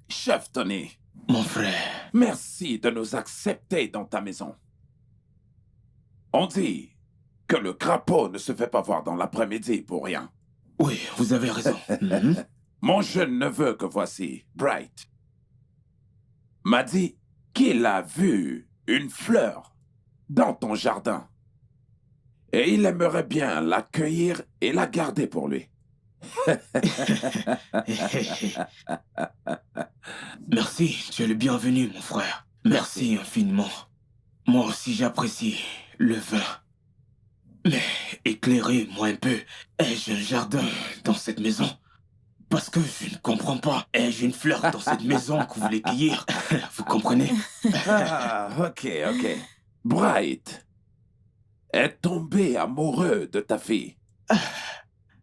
Chef Tony, Mon frère. merci de nous accepter dans ta maison. On dit que le crapaud ne se fait pas voir dans l'après-midi pour rien. Oui, vous avez raison. Mon jeune neveu que voici, Bright, m'a dit qu'il a vu une fleur dans ton jardin. Et il aimerait bien l'accueillir et la garder pour lui. Merci, tu es le bienvenu, mon frère. Merci infiniment. Moi aussi, j'apprécie le vin. Mais éclairez-moi un peu. Ai-je un jardin dans cette maison? Parce que je ne comprends pas. Ai-je une fleur dans cette maison que vous voulez cueillir? Vous comprenez? Ah, ok. Bright est tombé amoureux de ta fille.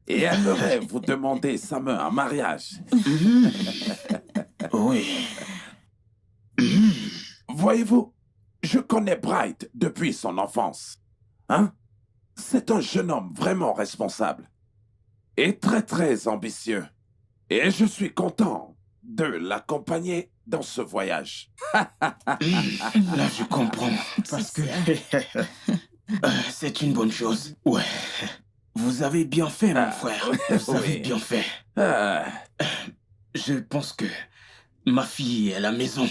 Et aimerait vous demander sa main en mariage. Oui. Voyez-vous, je connais Bright depuis son enfance. Hein? C'est un jeune homme vraiment responsable. Et très ambitieux. Et je suis content de l'accompagner dans ce voyage. Là, je comprends. Parce que c'est une bonne chose. Ouais. Vous avez bien fait, mon frère. Vous avez bien fait. Je pense que ma fille est à la maison.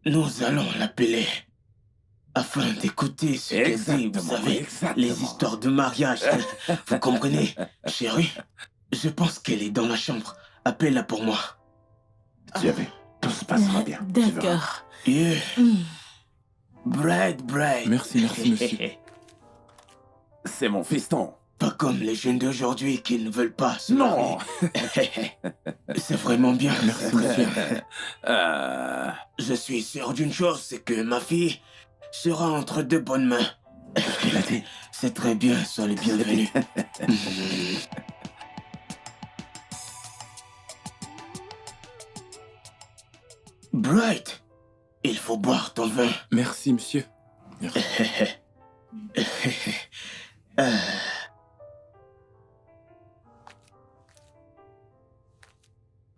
Nous allons l'appeler afin d'écouter ce qu'elle dit. Vous savez, les histoires de mariage. Vous comprenez, chérie? Je pense qu'elle est dans la chambre. Appelle-la pour moi. Thierry, tout se passera bien. D'accord. Yeah. Bright. Merci, monsieur. C'est mon fiston. Pas comme les jeunes d'aujourd'hui qui ne veulent pas se Non. marier. C'est vraiment bien. Merci, monsieur. Je suis sûr d'une chose, c'est que ma fille sera entre de bonnes mains. Il a dit. C'est très bien, sois le bienvenu. Bright, il faut boire ton vin. Merci, monsieur. Merci.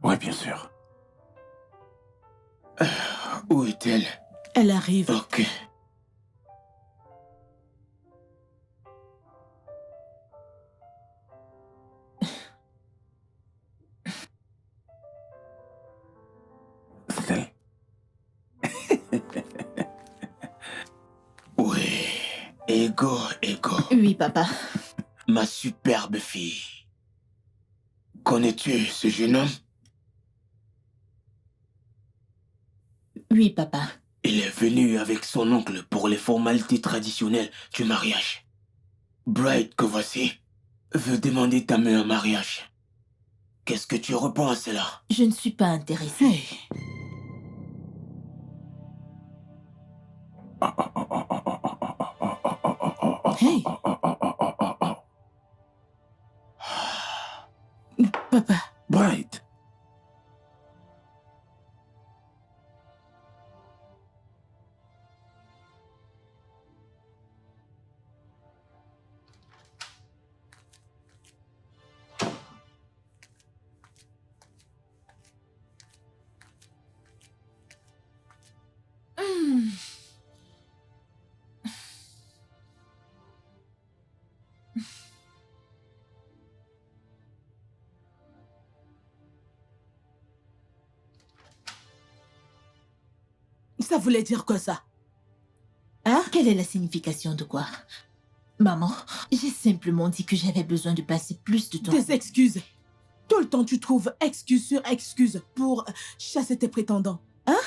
Oui, bien sûr. Où est-elle? Elle arrive. Ok. C'est elle. Oui. Ego. Oui, papa. Ma superbe fille. Connais-tu ce jeune homme? Oui, papa. Il est venu avec son oncle pour les formalités traditionnelles du mariage. Bright, que voici, veut demander ta main en mariage. Qu'est-ce que tu réponds à cela? Je ne suis pas intéressée. Hey. Papa. Bright. Ça voulait dire quoi, ça? Hein? Quelle est la signification de quoi? Maman, j'ai simplement dit que j'avais besoin de passer plus de temps. Des excuses. Tout le temps, tu trouves excuse sur excuse pour chasser tes prétendants. Hein?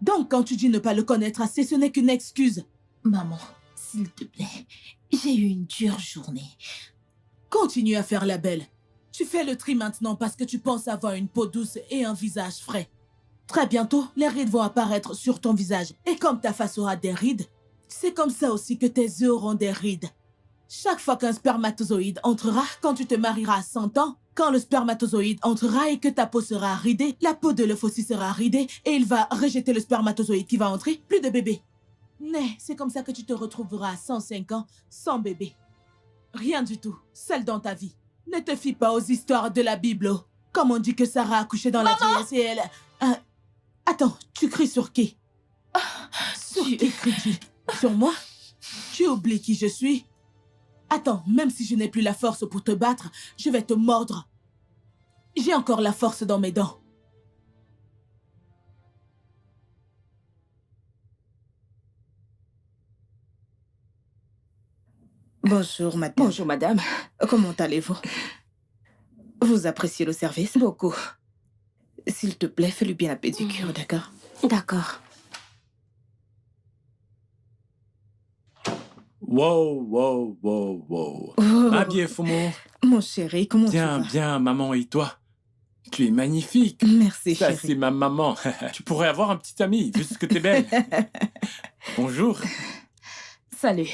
Donc, quand tu dis ne pas le connaître assez, ce n'est qu'une excuse. Maman, s'il te plaît, j'ai eu une dure journée. Continue à faire la belle. Tu fais le tri maintenant parce que tu penses avoir une peau douce et un visage frais. Très bientôt, les rides vont apparaître sur ton visage. Et comme ta face aura des rides, c'est comme ça aussi que tes yeux auront des rides. Chaque fois qu'un spermatozoïde entrera, quand tu te marieras à 100 ans, quand le spermatozoïde entrera et que ta peau sera ridée, la peau de l'œuf aussi sera ridée et il va rejeter le spermatozoïde qui va entrer, plus de bébé. Mais c'est comme ça que tu te retrouveras à 105 ans sans bébé. Rien du tout, seul dans ta vie. Ne te fie pas aux histoires de la Bible. Comme on dit que Sarah a accouché dans la vieillesse et elle... Attends, tu cries sur qui? Sur qui cries-tu? Sur moi? Tu oublies qui je suis? Attends, même si je n'ai plus la force pour te battre, je vais te mordre. J'ai encore la force dans mes dents. Bonjour, madame. Bonjour, madame. Comment allez-vous? Vous appréciez le service? Beaucoup. S'il te plaît, fais-lui bien la pédicure, d'accord? D'accord. Wow, wow, wow, wow. Oh, Ma bien, Fumo. mon chéri, comment tu Bien, vas? bien, maman, et toi? Tu es magnifique. Merci, Ça, chéri. c'est ma maman. Tu pourrais avoir un petit ami, vu ce que t'es belle. Bonjour. Salut.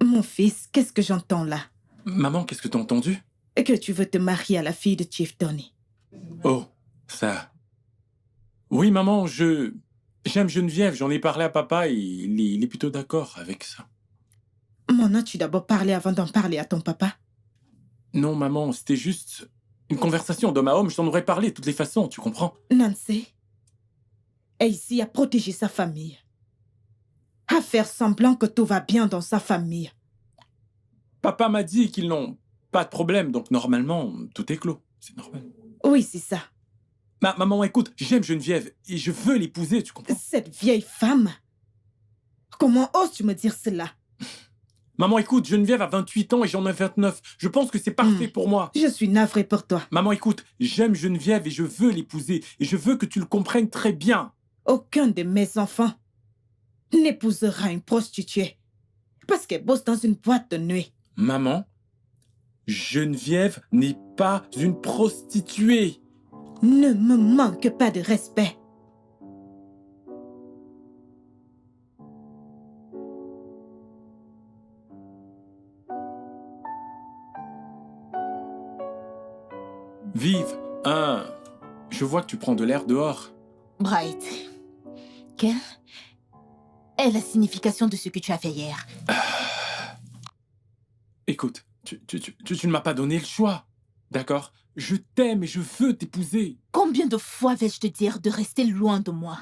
Mon fils, qu'est-ce que j'entends là? Maman, qu'est-ce que t'as entendu? Que tu veux te marier à la fille de Chief Tony. Oh, ça... Oui, maman, J'aime Geneviève, j'en ai parlé à papa et il est plutôt d'accord avec ça. M'en as-tu d'abord parlé avant d'en parler à ton papa? Non, maman, c'était juste une conversation d'homme à homme, je t'en aurais parlé de toutes les façons, tu comprends? Nancy est ici à protéger sa famille. À faire semblant que tout va bien dans sa famille. Papa m'a dit qu'ils n'ont pas de problème, donc normalement, tout est clos. C'est normal. Oui, c'est ça. Maman, écoute, j'aime Geneviève et je veux l'épouser, tu comprends? Cette vieille femme. Comment oses-tu me dire cela? Maman, écoute, Geneviève a 28 ans et j'en ai 29. Je pense que c'est parfait pour moi. Je suis navrée pour toi. Maman, écoute, j'aime Geneviève et je veux l'épouser. Et je veux que tu le comprennes très bien. Aucun de mes enfants n'épousera une prostituée parce qu'elle bosse dans une boîte de nuit. Maman, Geneviève n'est pas une prostituée. Ne me manque pas de respect. Vive, je vois que tu prends de l'air dehors. Bright, quelle est la signification de ce que tu as fait hier? Écoute, tu ne m'as pas donné le choix, d'accord? Je t'aime et je veux t'épouser. Combien de fois vais-je te dire de rester loin de moi?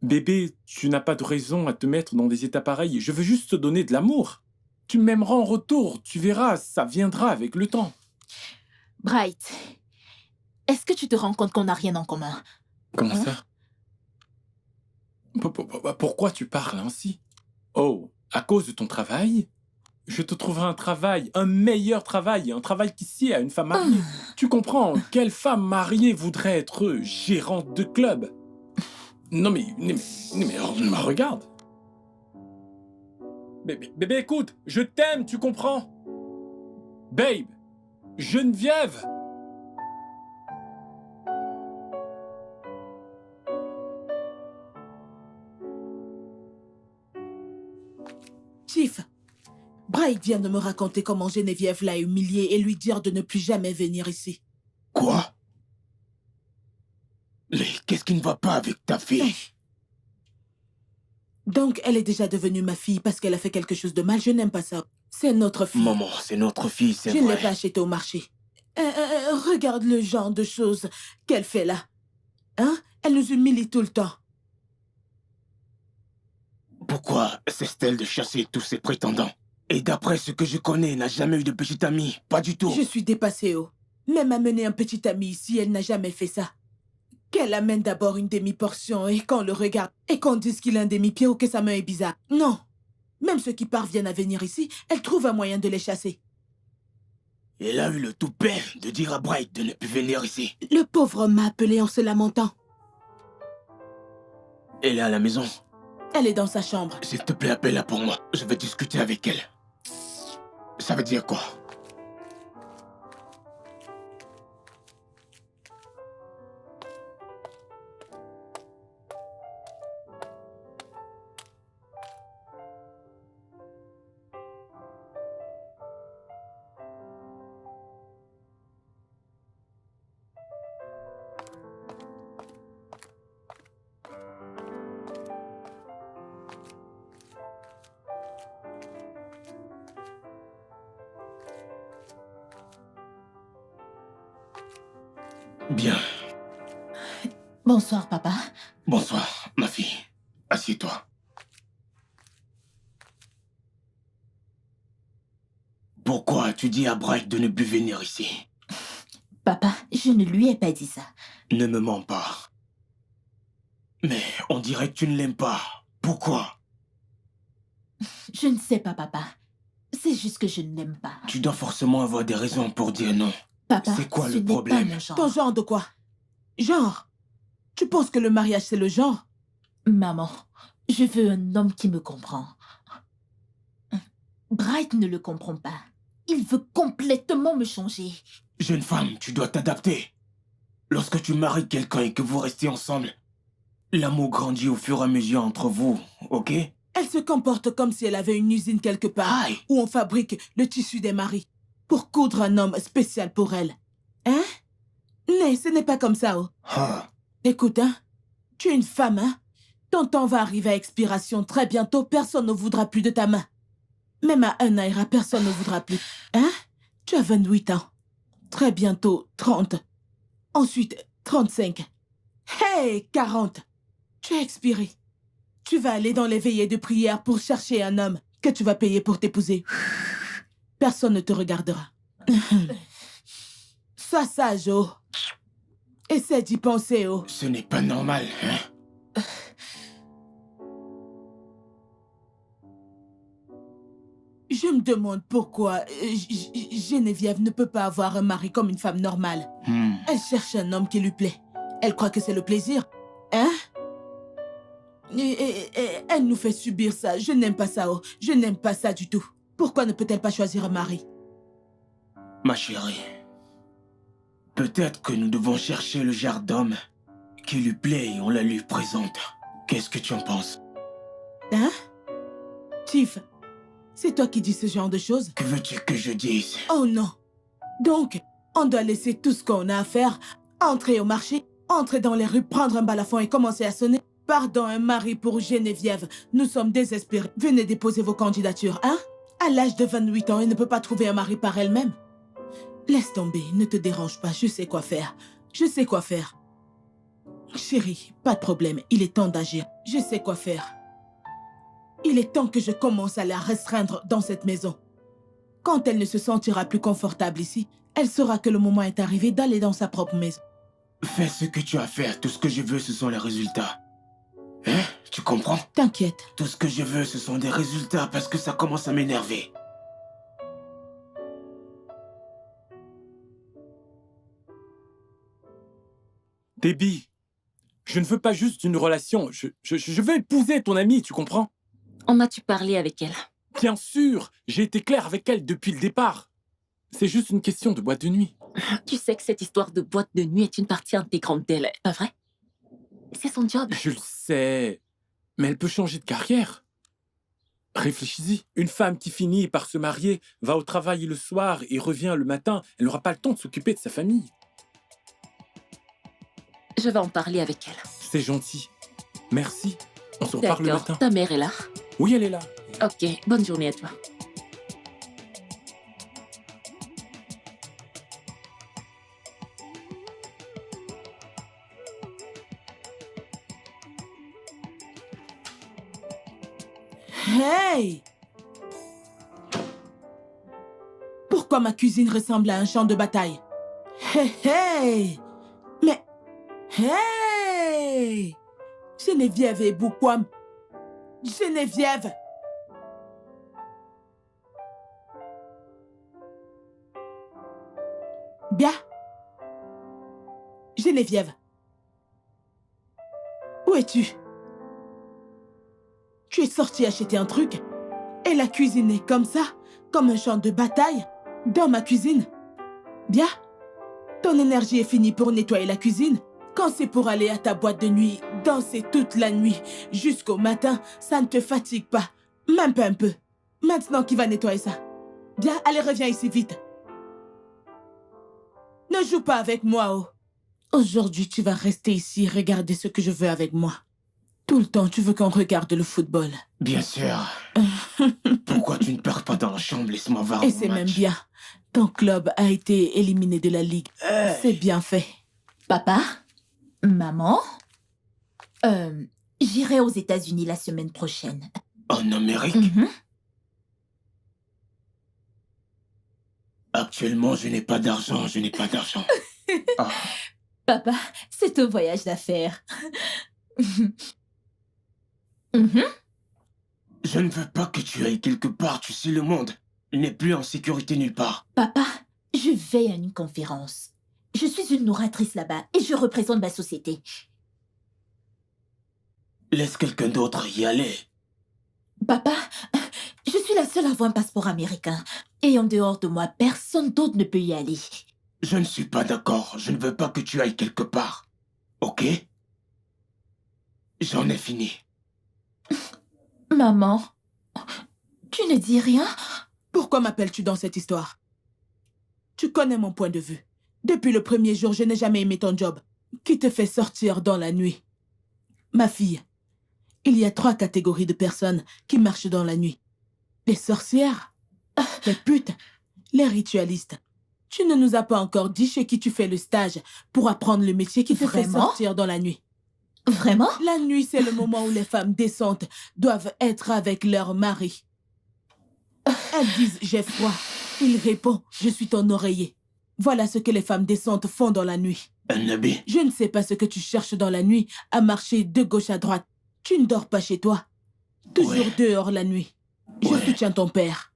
Bébé, tu n'as pas de raison à te mettre dans des états pareils. Je veux juste te donner de l'amour. Tu m'aimeras en retour, tu verras, ça viendra avec le temps. Bright, est-ce que tu te rends compte qu'on n'a rien en commun? Comment Hein? ça? Pourquoi tu parles ainsi? Oh, à cause de ton travail? Je te trouverai un travail, un meilleur travail, un travail qui sied à une femme mariée. Tu comprends, quelle femme mariée voudrait être gérante de club? Non mais regarde. Bébé, écoute, je t'aime, tu comprends? Babe, Geneviève. Chief, Bright vient de me raconter comment Geneviève l'a humilié et lui dire de ne plus jamais venir ici. Quoi? Mais qu'est-ce qui ne va pas avec ta fille? Donc, elle est déjà devenue ma fille parce qu'elle a fait quelque chose de mal. Je n'aime pas ça. C'est notre fille. Maman, c'est notre fille, c'est Je ne l'ai vrai. pas achetée au marché. Regarde le genre de choses qu'elle fait là. Hein? Elle nous humilie tout le temps. Pourquoi cesse-t-elle de chasser tous ses prétendants? Et d'après ce que je connais, elle n'a jamais eu de petite amie. Pas du tout. Je suis dépassée, oh. Même amener un petit ami ici, elle n'a jamais fait ça. Qu'elle amène d'abord une demi-portion et qu'on le regarde et qu'on dise qu'il a un demi-pied ou que sa main est bizarre. Non. Même ceux qui parviennent à venir ici, elle trouve un moyen de les chasser. Elle a eu le toupet de dire à Bright de ne plus venir ici. Le pauvre homme m'a appelé en se lamentant. Elle est à la maison. Elle est dans sa chambre. S'il te plaît, appelle-la pour moi. Je vais discuter avec elle. Ça veut dire quoi? Bien. Bonsoir, papa. Bonsoir, ma fille. Assieds-toi. Pourquoi as-tu dit à Bright de ne plus venir ici? Papa, je ne lui ai pas dit ça. Ne me mens pas. Mais on dirait que tu ne l'aimes pas. Pourquoi? Je ne sais pas, papa. C'est juste que je ne l'aime pas. Tu dois forcément avoir des raisons pour dire non. Papa, C'est quoi ce le n'est problème? pas mon genre. Ton genre de quoi? Genre? Tu penses que le mariage, c'est le genre? Maman, je veux un homme qui me comprend. Bright ne le comprend pas. Il veut complètement me changer. Jeune femme, tu dois t'adapter. Lorsque tu maries quelqu'un et que vous restez ensemble, l'amour grandit au fur et à mesure entre vous, ok? Elle se comporte comme si elle avait une usine quelque part Aïe! où on fabrique le tissu des maris pour coudre un homme spécial pour elle. Hein? Mais ce n'est pas comme ça, oh. Ah. Écoute, hein, tu es une femme, hein? Ton temps va arriver à expiration très bientôt, personne ne voudra plus de ta main. Même à un naira, personne ne voudra plus. Hein? Tu as 28 ans. Très bientôt, 30. Ensuite, 35. Hey, 40. Tu as expiré. Tu vas aller dans les veillées de prière pour chercher un homme que tu vas payer pour t'épouser. Personne ne te regardera. Sois sage, oh. Essaie d'y penser, oh. Ce n'est pas normal, hein? Je me demande pourquoi Geneviève ne peut pas avoir un mari comme une femme normale. Elle cherche un homme qui lui plaît. Elle croit que c'est le plaisir. Hein? Et elle nous fait subir ça. Je n'aime pas ça, oh. Je n'aime pas ça du tout. Pourquoi ne peut-elle pas choisir un mari? Ma chérie, peut-être que nous devons chercher le genre d'homme qui lui plaît et on la lui présente. Qu'est-ce que tu en penses? Hein? Tiff, c'est toi qui dis ce genre de choses? Que veux-tu que je dise? Oh non! Donc, on doit laisser tout ce qu'on a à faire, entrer au marché, entrer dans les rues, prendre un balafon et commencer à sonner. Pardon, un mari pour Geneviève. Nous sommes désespérés. Venez déposer vos candidatures, hein? À l'âge de 28 ans, elle ne peut pas trouver un mari par elle-même. Laisse tomber, ne te dérange pas, je sais quoi faire. Je sais quoi faire. Chérie, pas de problème, il est temps d'agir. Je sais quoi faire. Il est temps que je commence à la restreindre dans cette maison. Quand elle ne se sentira plus confortable ici, elle saura que le moment est arrivé d'aller dans sa propre maison. Fais ce que tu as à faire. Tout ce que je veux, ce sont les résultats. Hein? Tu comprends? T'inquiète. Tout ce que je veux, ce sont des résultats parce que ça commence à m'énerver. Déby, je ne veux pas juste une relation. Je veux épouser ton amie, tu comprends? En as-tu parlé avec elle? Bien sûr, j'ai été clair avec elle depuis le départ. C'est juste une question de boîte de nuit. Tu sais que cette histoire de boîte de nuit est une partie intégrante d'elle, pas vrai? C'est son job. Je le sais, mais elle peut changer de carrière. Réfléchis-y. Une femme qui finit par se marier, va au travail le soir et revient le matin, elle n'aura pas le temps de s'occuper de sa famille. Je vais en parler avec elle. C'est gentil. Merci. On se reparle le D'accord. matin. Ta mère est là? Oui, elle est là. Ok, bonne journée à toi. Hey! Pourquoi ma cuisine ressemble à un champ de bataille? Hey, hey! Mais... Hey! Geneviève et Boukwam. Geneviève! Bien. Geneviève. Où es-tu? Tu es sortie acheter un truc et la cuisine est comme ça, comme un champ de bataille, dans ma cuisine. Bien. Ton énergie est finie pour nettoyer la cuisine. Quand c'est pour aller à ta boîte de nuit, danser toute la nuit, jusqu'au matin, ça ne te fatigue pas, même pas un peu. Maintenant, qui va nettoyer ça? Bien, allez, reviens ici vite. Ne joue pas avec moi, oh. Aujourd'hui, tu vas rester ici, regarder ce que je veux avec moi. Tout le temps, tu veux qu'on regarde le football. Bien sûr. Pourquoi tu ne pars pas dans la chambre? Laisse-moi voir Et mon c'est match. même bien. Ton club a été éliminé de la Ligue. C'est bien fait. Papa, maman, j'irai aux États-Unis la semaine prochaine. En Amérique? Mhm. Actuellement, je n'ai pas d'argent, je n'ai pas d'argent. Ah, Papa, c'est un voyage d'affaires. Mhm. je ne veux pas que tu ailles quelque part, tu sais, le monde n'est plus en sécurité nulle part. Papa, je vais à une conférence. Je suis une nourritrice là-bas et je représente ma société. Laisse quelqu'un d'autre y aller. Papa, je suis la seule à avoir un passeport américain. Et en dehors de moi, personne d'autre ne peut y aller. Je ne suis pas d'accord, je ne veux pas que tu ailles quelque part. Ok? J'en ai fini. Maman, tu ne dis rien? Pourquoi m'appelles-tu dans cette histoire? Tu connais mon point de vue. Depuis le premier jour, je n'ai jamais aimé ton job. Qui te fait sortir dans la nuit? Ma fille, il y a 3 catégories de personnes qui marchent dans la nuit. Les sorcières, les putes, les ritualistes. Tu ne nous as pas encore dit chez qui tu fais le stage pour apprendre le métier qui te fait Vraiment? sortir dans la nuit. Vraiment? La nuit, c'est le moment où les femmes décentes doivent être avec leur mari. Elles disent « j'ai froid ». Il répond « je suis ton oreiller ». Voilà ce que les femmes décentes font dans la nuit. Nabi, Je ne sais pas ce que tu cherches dans la nuit à marcher de gauche à droite. Tu ne dors pas chez toi. Toujours Ouais. dehors la nuit. Je Ouais. soutiens ton père.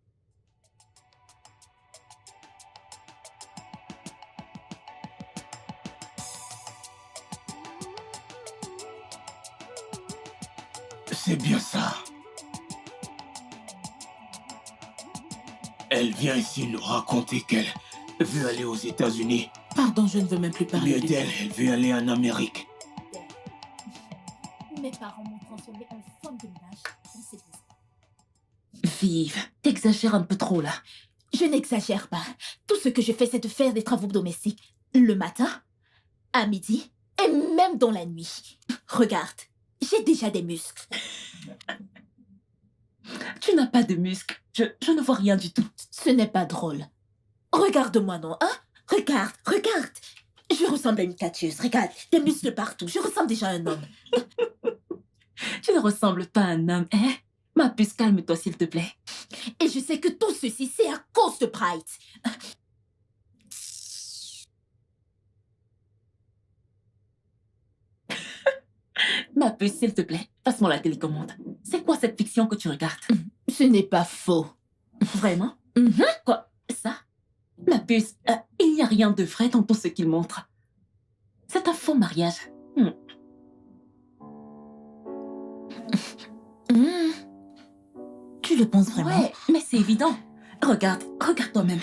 c'est bien ça. Elle vient ici nous raconter qu'elle veut aller aux États-Unis. Pardon, je ne veux même plus parler Mieux de d'elle, ça. elle veut aller en Amérique. Mes parents m'ont transformé en femme de ménage dans cette maison. Vive, t'exagères un peu trop là. Je n'exagère pas. Tout ce que je fais, c'est de faire des travaux domestiques. Le matin, à midi et même dans la nuit. Regarde, j'ai déjà des muscles. Tu n'as pas de muscles. Je ne vois rien du tout. Ce n'est pas drôle. Regarde-moi, non, hein? Regarde, regarde. Je ressemble à une catcheuse. Regarde, des muscles partout. Je ressemble déjà à un homme. Tu ne ressembles pas à un homme, hein? Ma puce, calme-toi s'il te plaît. Et je sais que tout ceci, c'est à cause de Pride. Ma puce, s'il te plaît, passe-moi la télécommande. C'est quoi cette fiction que tu regardes? Ce n'est pas faux. Vraiment? Mhm. Quoi? Ça? Ma puce, il n'y a rien de vrai dans tout ce qu'il montre. C'est un faux mariage. Hmm. Tu le penses vraiment? Ouais, mais c'est évident. Regarde toi-même.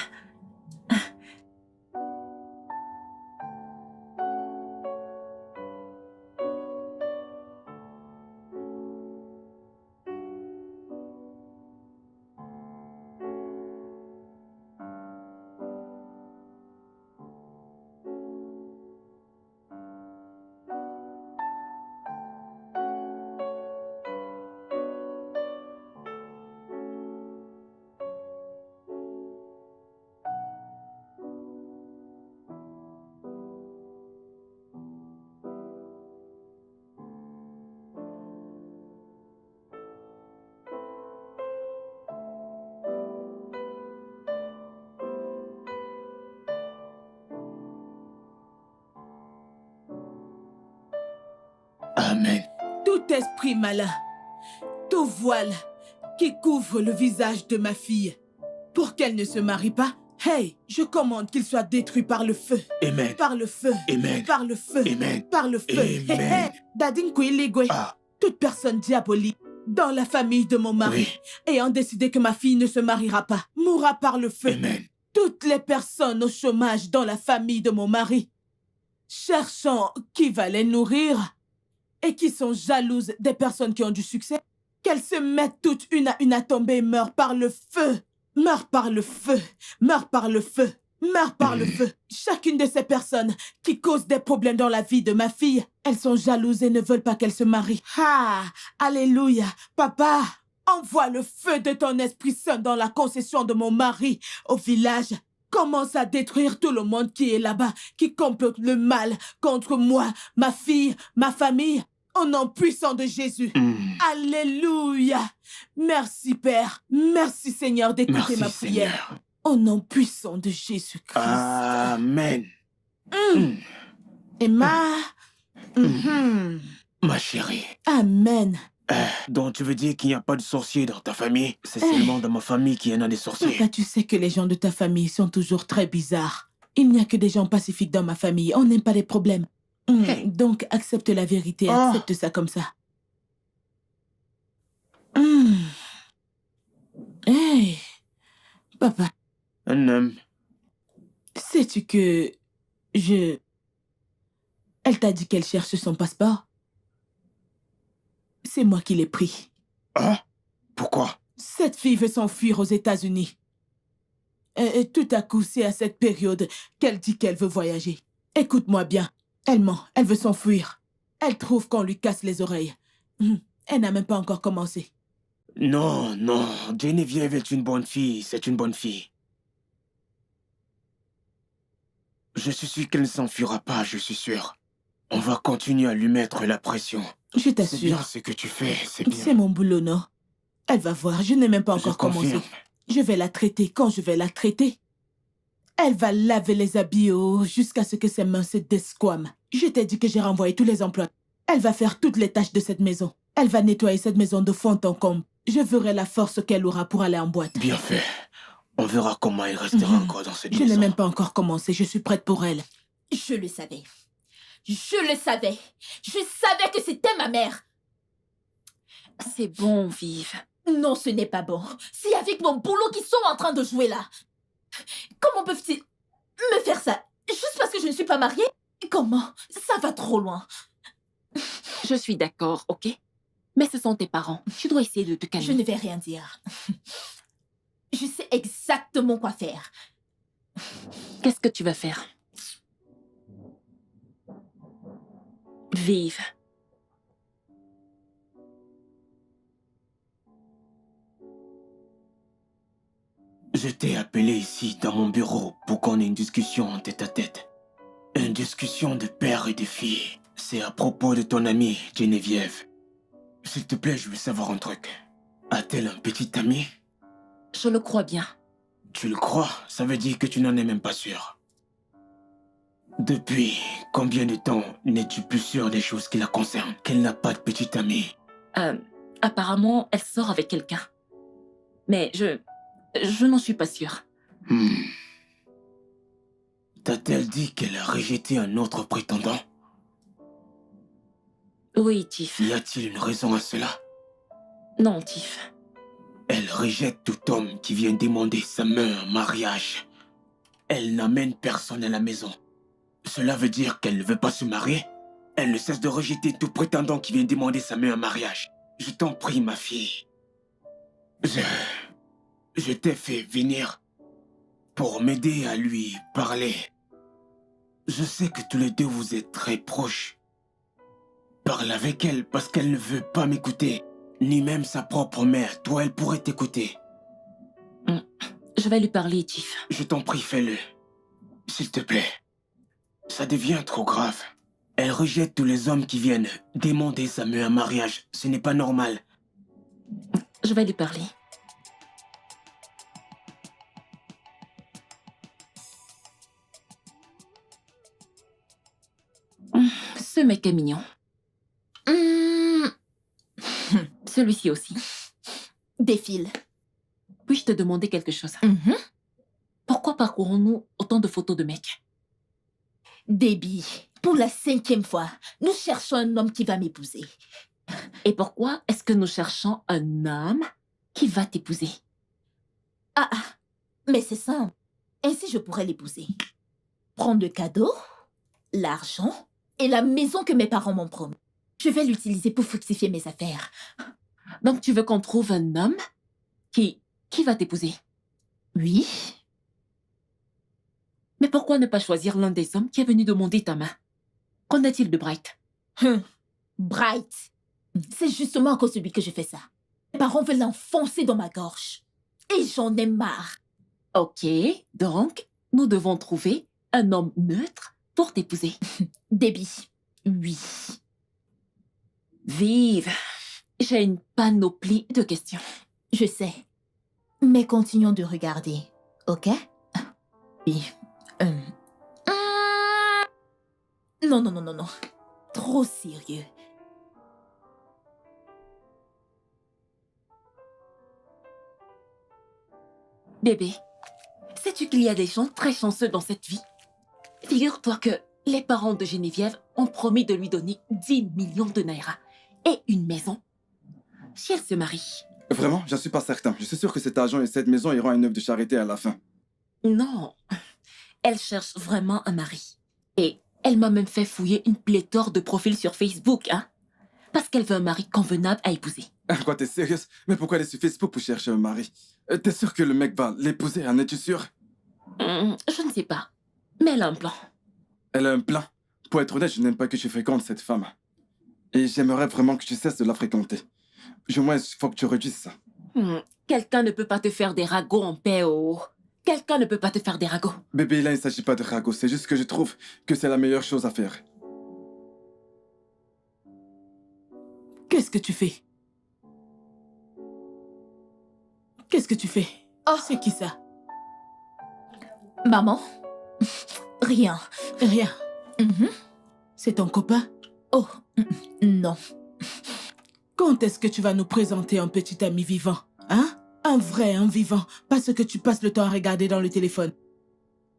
Amen. Tout esprit malin, tout voile qui couvre le visage de ma fille pour qu'elle ne se marie pas, hey, je commande qu'il soit détruit par le feu. Amen. Par le feu. Amen. Par le feu. Amen. Par le feu. Amen. Dadin Kouiligwe. Ah, Toute personne diabolique dans la famille de mon mari oui. ayant décidé que ma fille ne se mariera pas, mourra par le feu. Amen. Toutes les personnes au chômage dans la famille de mon mari, cherchant qui va les nourrir et qui sont jalouses des personnes qui ont du succès, qu'elles se mettent toutes une à une à tomber et meurent par le feu. Meurent par le feu. Meurent par le feu. Meurent par le feu. Chacune de ces personnes qui causent des problèmes dans la vie de ma fille, elles sont jalouses et ne veulent pas qu'elle se marie. Ah, alléluia. Papa, envoie le feu de ton Esprit Saint dans la concession de mon mari au village commence à détruire tout le monde qui est là-bas, qui complote le mal contre moi, ma fille, ma famille, au nom puissant de Jésus. Alléluia. Merci, Père. Merci, Seigneur, d'écouter Merci, ma prière. Seigneur. Au nom puissant de Jésus-Christ. Amen. Emma. Mhm. Ma chérie. Amen. Donc tu veux dire qu'il n'y a pas de sorciers dans ta famille? C'est seulement dans ma famille qu'il y en a des sorciers. Papa, tu sais que les gens de ta famille sont toujours très bizarres. Il n'y a que des gens pacifiques dans ma famille. On n'aime pas les problèmes. Donc, accepte la vérité. Accepte ça comme ça. Hey, papa, Un homme. sais-tu que Elle t'a dit qu'elle cherche son passeport? C'est moi qui l'ai pris. Ah? Pourquoi? Cette fille veut s'enfuir aux États-Unis. Et tout à coup, c'est à cette période qu'elle dit qu'elle veut voyager. Écoute-moi bien. Elle ment. Elle veut s'enfuir. Elle trouve qu'on lui casse les oreilles. Elle n'a même pas encore commencé. Non, non. Geneviève est une bonne fille. C'est une bonne fille. Je suis sûr qu'elle ne s'enfuira pas, je suis sûr. On va continuer à lui mettre la pression. Je C'est bien t'assure. ce que tu fais, c'est bien. C'est mon boulot, non? Elle va voir. Je n'ai même pas encore commencé. confirme. Je vais la traiter quand je vais la traiter. Elle va laver les habits jusqu'à ce que ses mains se desquament. Je t'ai dit que j'ai renvoyé tous les emplois. Elle va faire toutes les tâches de cette maison. Elle va nettoyer cette maison de fond en comble. Je verrai la force qu'elle aura pour aller en boîte. Bien fait. On verra comment elle restera encore dans cette Je maison. n'ai même pas encore commencé. Je suis prête pour elle. Je le savais. Je le savais. Je savais que c'était ma mère. C'est bon, Vive. Non, ce n'est pas bon. C'est avec mon boulot qu'ils sont en train de jouer là. Comment peuvent-ils me faire ça juste parce que je ne suis pas mariée? Comment? Ça va trop loin. Je suis d'accord, ok? Mais ce sont tes parents. Tu dois essayer de te calmer. Je ne vais rien dire. Je sais exactement quoi faire. Qu'est-ce que tu vas faire? Vive. Je t'ai appelé ici dans mon bureau pour qu'on ait une discussion en tête-à-tête. Une discussion de père et de fille. C'est à propos de ton amie, Geneviève. S'il te plaît, je veux savoir un truc. A-t-elle un petit ami? Je le crois bien. Tu le crois? Ça veut dire que tu n'en es même pas sûr. Depuis combien de temps n'es-tu plus sûr des choses qui la concernent? Qu'elle n'a pas de petit ami? Apparemment, elle sort avec quelqu'un. Mais je n'en suis pas sûre. T'a-t-elle dit qu'elle a rejeté un autre prétendant? Oui, Tiff. Y a-t-il une raison à cela? Non, Tiff. Elle rejette tout homme qui vient demander sa main en mariage. Elle n'amène personne à la maison. Cela veut dire qu'elle ne veut pas se marier? Elle ne cesse de rejeter tout prétendant qui vient demander sa main en mariage. Je t'en prie, ma fille. Je t'ai fait venir pour m'aider à lui parler. Je sais que tous les deux vous êtes très proches. Parle avec elle parce qu'elle ne veut pas m'écouter. Ni même sa propre mère. Toi, elle pourrait t'écouter. Je vais lui parler, Tiff. Je t'en prie, fais-le. S'il te plaît. Ça devient trop grave. Elle rejette tous les hommes qui viennent demander sa main en mariage. Ce n'est pas normal. Je vais lui parler. Ce mec est mignon. Celui-ci aussi. Défile. Puis-je te demander quelque chose? Pourquoi parcourons-nous autant de photos de mecs? Déby, pour la 5e fois, nous cherchons un homme qui va m'épouser. Et pourquoi est-ce que nous cherchons un homme qui va t'épouser? Mais c'est simple. Ainsi, je pourrais l'épouser. Prendre le cadeau, l'argent et la maison que mes parents m'ont promis. Je vais l'utiliser pour fructifier mes affaires. Donc tu veux qu'on trouve un homme qui va t'épouser? Oui. Mais pourquoi ne pas choisir l'un des hommes qui est venu demander ta main? Qu'en est-il de Bright? Bright. C'est justement à cause de lui que je fais ça. Mes parents veulent l'enfoncer dans ma gorge. Et j'en ai marre. Ok, donc nous devons trouver un homme neutre pour t'épouser. Déby. Oui. Vive, j'ai une panoplie de questions. Je sais. Mais continuons de regarder, ok? Oui. Non, non, non, non, non. Trop sérieux. Bébé, sais-tu qu'il y a des gens très chanceux dans cette vie? Figure-toi que les parents de Geneviève ont promis de lui donner 10 millions de naira et une maison si elle se marie. Vraiment, j'en suis pas certain. Je suis sûr que cet argent et cette maison iront à une œuvre de charité à la fin. Non, elle cherche vraiment un mari. Et elle m'a même fait fouiller une pléthore de profils sur Facebook, hein? Parce qu'elle veut un mari convenable à épouser. Quoi, t'es sérieuse? Mais pourquoi aller sur Facebook pour chercher un mari? T'es sûr que le mec va l'épouser, en es-tu sûr? Je ne sais pas, mais elle a un plan. Elle a un plan. Pour être honnête, je n'aime pas que tu fréquentes cette femme. Et j'aimerais vraiment que tu cesses de la fréquenter. Au moins, il faut que tu réduises ça. Quelqu'un ne peut pas te faire des ragots en paix, oh. Quelqu'un ne peut pas te faire des ragots. Bébé, là, il ne s'agit pas de ragot. C'est juste que je trouve que c'est la meilleure chose à faire. Qu'est-ce que tu fais? Qu'est-ce que tu fais? Oh. C'est qui ça? Maman? Rien. Rien. Mhm. C'est ton copain? Oh, non. Quand est-ce que tu vas nous présenter un petit ami vivant? Hein? Un vrai, un vivant. Pas ce que tu passes le temps à regarder dans le téléphone.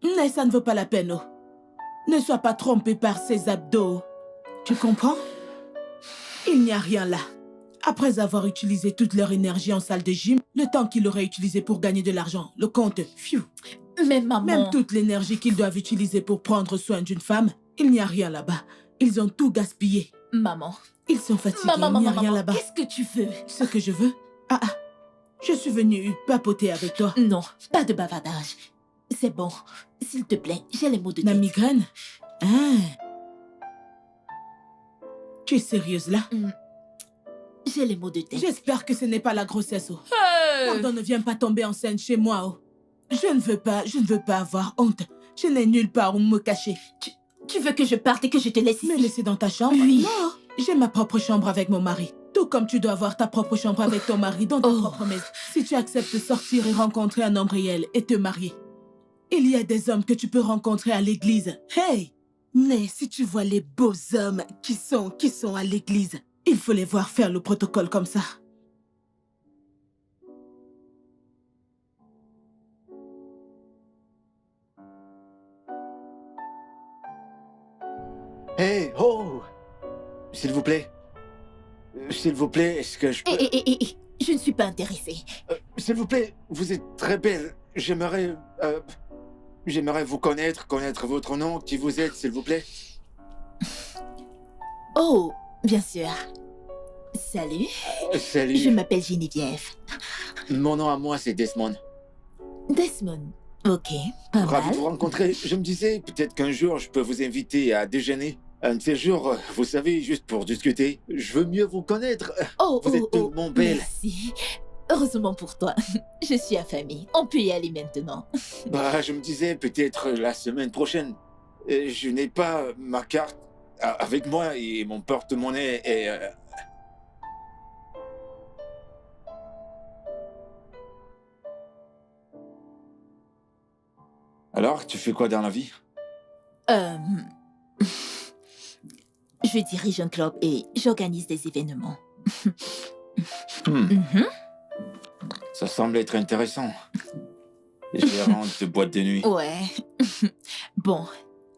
Mais ça ne vaut pas la peine, oh. Ne sois pas trompé par ses abdos. Tu comprends? Il n'y a rien là. Après avoir utilisé toute leur énergie en salle de gym, le temps qu'ils auraient utilisé pour gagner de l'argent, le compte, pfiou. Mais maman... Même toute l'énergie qu'ils doivent utiliser pour prendre soin d'une femme, il n'y a rien là-bas. Ils ont tout gaspillé. Maman... Ils sont fatigués, Maman, il n'y a maman, rien maman, là-bas. qu'est-ce que tu veux? Ce que je veux? Ah, je suis venue papoter avec toi. Non, pas de bavardage. C'est bon. S'il te plaît, j'ai les mots de La tête. migraine? Hein? Tu es sérieuse là? J'ai les mots de tête. J'espère que ce n'est pas la grossesse, oh. Pardon, ne viens pas tomber enceinte chez moi, oh. Je ne veux pas avoir honte. Je n'ai nulle part où me cacher. Tu veux que je parte et que je te laisse Me ici? laisser dans ta chambre? Oui. Non, j'ai ma propre chambre avec mon mari. Tout comme tu dois avoir ta propre chambre avec ton mari dans ta propre maison. Si tu acceptes de sortir et rencontrer un homme réel et te marier. Il y a des hommes que tu peux rencontrer à l'église. Hey! Mais si tu vois les beaux hommes qui sont à l'église, il faut les voir faire le protocole comme ça. Hey, oh! S'il vous plaît, est-ce que je peux... Je ne suis pas intéressée. S'il vous plaît, vous êtes très belle. J'aimerais vous connaître votre nom, qui vous êtes, s'il vous plaît. Oh, bien sûr. Salut. Salut. Je m'appelle Geneviève. Mon nom à moi, c'est Desmond. Desmond. Ok, pas Ravi mal. de vous rencontrer. Je me disais, peut-être qu'un jour, je peux vous inviter à déjeuner. Un de ces jours, vous savez, juste pour discuter. Je veux mieux vous connaître. Vous êtes tellement belle. Merci. Heureusement pour toi. Je suis affamée. On peut y aller maintenant. Bah, je me disais, peut-être la semaine prochaine. Je n'ai pas ma carte avec moi et mon porte-monnaie est... Alors, tu fais quoi dans la vie? Je dirige un club et j'organise des événements. Ça semble être intéressant. Gérante de boîte de nuit. Ouais. Bon,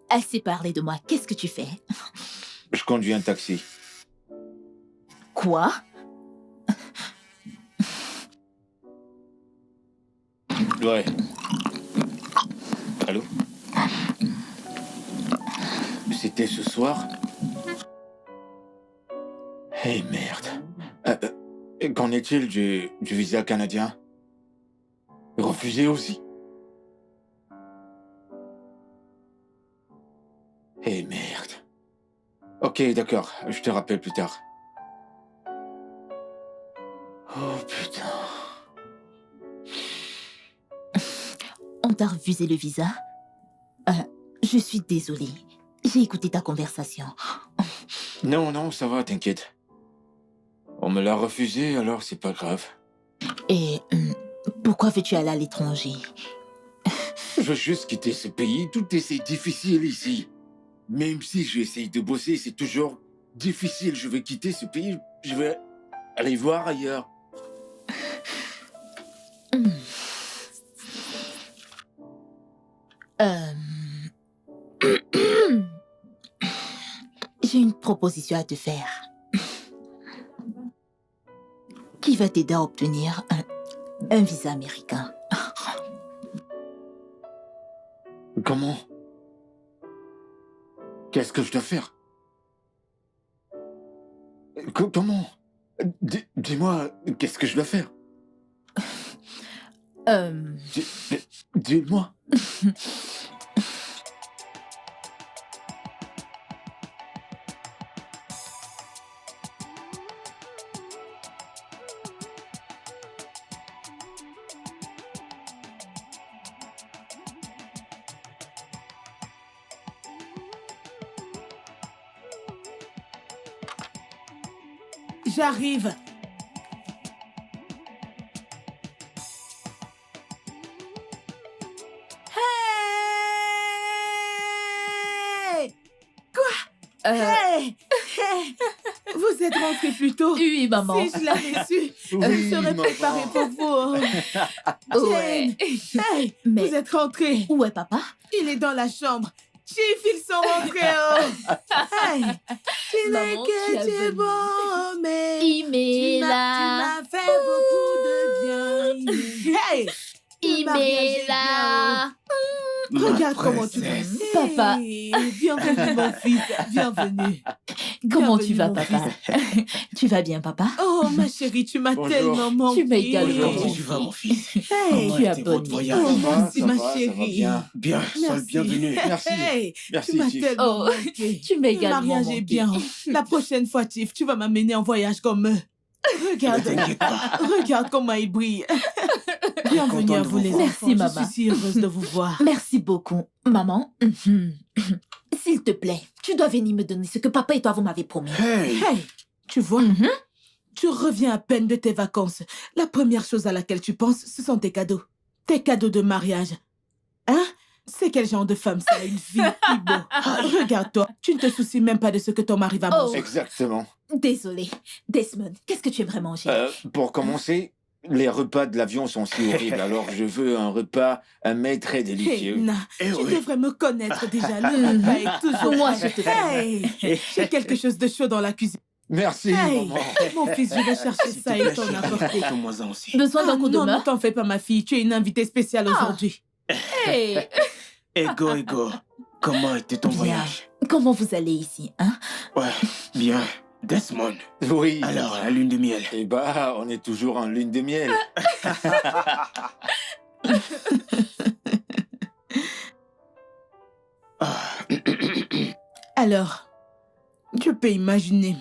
assez parlé de moi. Qu'est-ce que tu fais? Je conduis un taxi. Quoi? Ouais. Allô? C'était ce soir? Hey, merde. Qu'en est-il du visa canadien? Refusé aussi? Hey, merde. Ok, d'accord. Je te rappelle plus tard. Oh, putain. On t'a refusé le visa? je suis désolée. J'ai écouté ta conversation. Non, non, ça va, t'inquiète. On me l'a refusé, alors c'est pas grave. Et pourquoi veux-tu aller à l'étranger? Je veux juste quitter ce pays. Tout est si difficile ici. Même si j'essaye de bosser, c'est toujours difficile. Je veux quitter ce pays. Je veux aller voir ailleurs. J'ai une proposition à te faire. Qui va t'aider à obtenir un visa américain. Comment? Qu'est-ce que je dois faire? Comment? Dis-moi, qu'est-ce que je dois faire? Dis-moi. J'arrive. Hey! Quoi? Hey! Hey! Vous êtes rentré plus tôt? Oui, maman. Si je l'avais su, Oui, je serais maman. préparée pour vous. Ouais. Jane, hey, Mais- vous êtes rentré. Où est papa? Il est dans la chambre. Chief, ils sont rentrés. Oh. Hey! Tu n'es Maman, tu que as du venu. bon, mais Il tu m'est là. m'as fait beaucoup de bien. Hey! Le mariage Il est m'est là. Regarde comment tu vas. princesse. Papa. Hey, bienvenue mon fils, bienvenue. Comment Bienvenue, tu vas, mon papa? Tu vas bien, papa? Oh ma chérie, tu m'as Bonjour. tellement manqué. Tu m'as également Comment tu vas, mon fils? Hey, Comment tu as était votre bonne voyage? oh merci Ça ma va, ça va chérie. bien. Bien, sois le Merci. bienvenu. Merci. Hey, Merci, tu m'as Chief. tellement Oh, manqué. tu m'as Le également mariage manqué. est bien. La prochaine fois, Tiff, tu vas m'amener en voyage comme eux. Ne Regarde, t'inquiète pas. regarde comment il brille. Bienvenue content à de vous vous les voir. enfants. Merci, maman. Je suis si heureuse de vous voir. Merci beaucoup. Maman, s'il te plaît, tu dois venir me donner ce que papa et toi vous m'avez promis. Hey! Hey, tu vois, Mhm. tu reviens à peine de tes vacances. La première chose à laquelle tu penses, ce sont tes cadeaux. Tes cadeaux de mariage. Hein? C'est quel genre de femme ça, une fille Ibo? Regarde-toi, tu ne te soucies même pas de ce que ton mari va Oh. manger. Exactement. Désolée. Desmond, qu'est-ce que tu aimerais manger? Pour commencer, les repas de l'avion sont si horribles. Alors je veux un repas à mets très Hey, délicieux. Na, Eh tu oui. devrais me connaître déjà. Le repas est toujours Moi, prêt. je te connais. Hey, j'ai quelque chose de chaud dans la cuisine. Merci, Hey, maman. mon fils, je vais chercher S'il te ça plaît, et t'en chérie, apporter. apporte-moi-en aussi. Besoin d'un coup de non, ne main? t'en fais pas, ma fille. Tu es une invitée spéciale aujourd'hui. Hey. Ego. Comment était ton Bien. voyage? Comment vous allez ici, hein? Ouais, bien. Desmond. Oui. Alors, la lune de miel. Eh bah, on est toujours en lune de miel. Ah, Alors, je peux imaginer.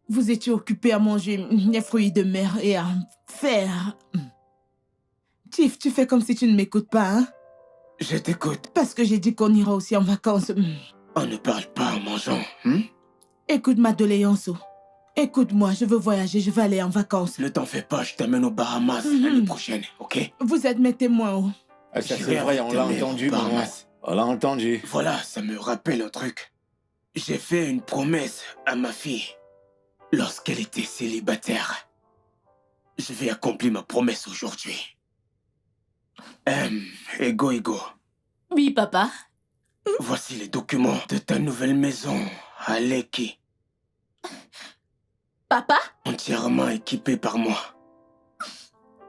Vous étiez occupé à manger les fruits de mer et à faire. Tiff, tu fais comme si tu ne m'écoutes pas, hein? je t'écoute. Parce que j'ai dit qu'on ira aussi en vacances. On ne parle pas en mangeant. Écoute ma doléance. Écoute-moi, je veux voyager, je veux aller en vacances. Ne t'en fais pas, je t'amène aux Bahamas l'année prochaine, ok? Vous êtes mes témoins, oh. Ah, ça J'irai c'est vrai, avec on l'a ta mère entendu, aux maman. Bahamas. On l'a entendu. Voilà, ça me rappelle un truc. J'ai fait une promesse à ma fille lorsqu'elle était célibataire. Je vais accomplir ma promesse aujourd'hui. Ego. Oui, papa. Voici les documents de ta nouvelle maison à Lekki, Papa? entièrement équipée par moi.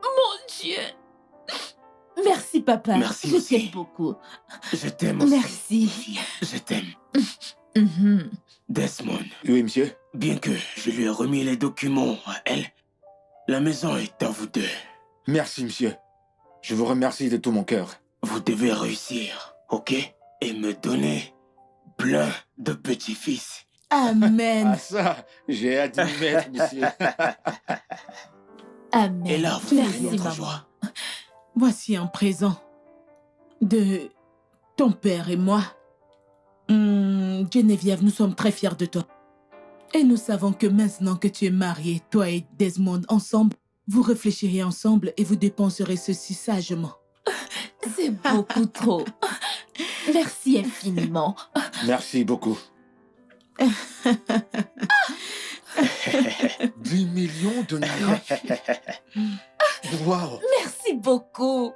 Mon Dieu. Merci, papa. Merci Je aussi. t'aime beaucoup. Je t'aime aussi. Merci. Je t'aime. Mhm. Desmond, Oui, monsieur. bien que je lui ai remis les documents à elle, la maison est à vous deux. Merci, monsieur. Je vous remercie de tout mon cœur. Vous devez réussir, ok? Et me donner plein de petits-fils. Amen. Ah ça, j'ai hâte d'y mettre, monsieur. Amen. Et là, vous Merci, verrez notre maman. joie. Voici un présent de ton père et moi, Geneviève, nous sommes très fiers de toi. Et nous savons que maintenant que tu es mariée, toi et Desmond ensemble, vous réfléchirez ensemble et vous dépenserez ceci sagement. C'est beaucoup trop. Merci infiniment. Merci beaucoup. 10 millions de naira. Waouh. Merci beaucoup.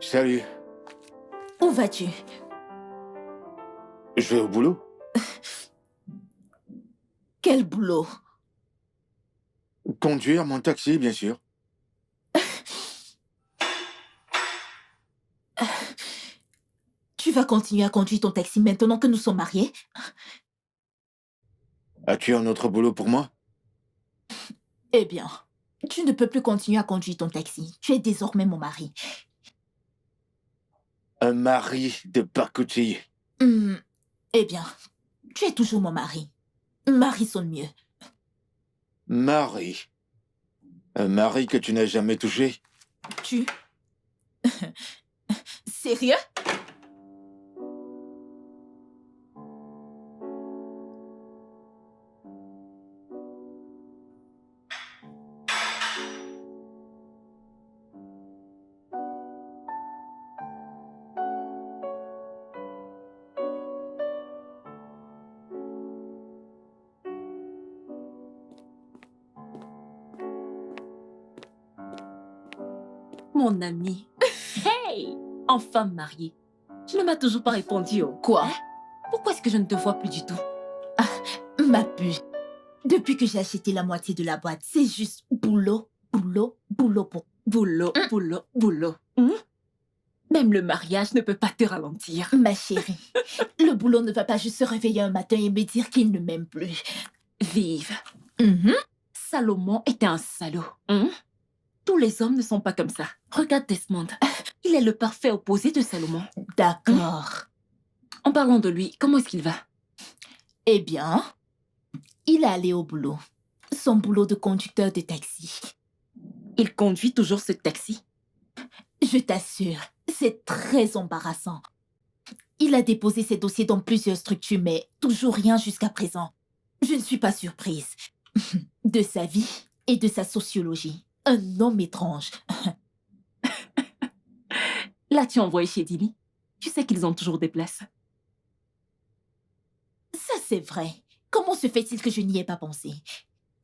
Salut. Où vas-tu? Je vais au boulot. Quel boulot? Conduire mon taxi, bien sûr. Tu vas continuer à conduire ton taxi maintenant que nous sommes mariés? As-tu un autre boulot pour moi? Eh bien, tu ne peux plus continuer à conduire ton taxi. Tu es désormais mon mari. Un mari de pacotille. Eh bien, tu es toujours mon mari. Mari sonne mieux. Mari. Un mari que tu n'as jamais touché. Tu... Sérieux? Mon ami. Hey! Enfin mariée. Tu ne m'as toujours pas répondu, oh. Quoi? Pourquoi est-ce que je ne te vois plus du tout? Ma pu. Depuis que j'ai acheté la moitié de la boîte, c'est juste boulot, boulot, boulot pour... Boulot, boulot, boulot. Même le mariage ne peut pas te ralentir. Ma chérie, le boulot ne va pas juste se réveiller un matin et me dire qu'il ne m'aime plus. Vive. Mhm. Salomon était un salaud. Tous les hommes ne sont pas comme ça. Regarde Desmond. Il est le parfait opposé de Salomon. D'accord. En parlant de lui, comment est-ce qu'il va? Eh bien, il est allé au boulot. Son boulot de conducteur de taxi. Il conduit toujours ce taxi. Je t'assure, c'est très embarrassant. Il a déposé ses dossiers dans plusieurs structures, mais toujours rien jusqu'à présent. Je ne suis pas surprise. De sa vie et de sa sociologie. Un homme étrange. L'as-tu envoyé chez Dimi? Tu sais qu'ils ont toujours des places. Ça, c'est vrai. Comment se fait-il que je n'y ai pas pensé?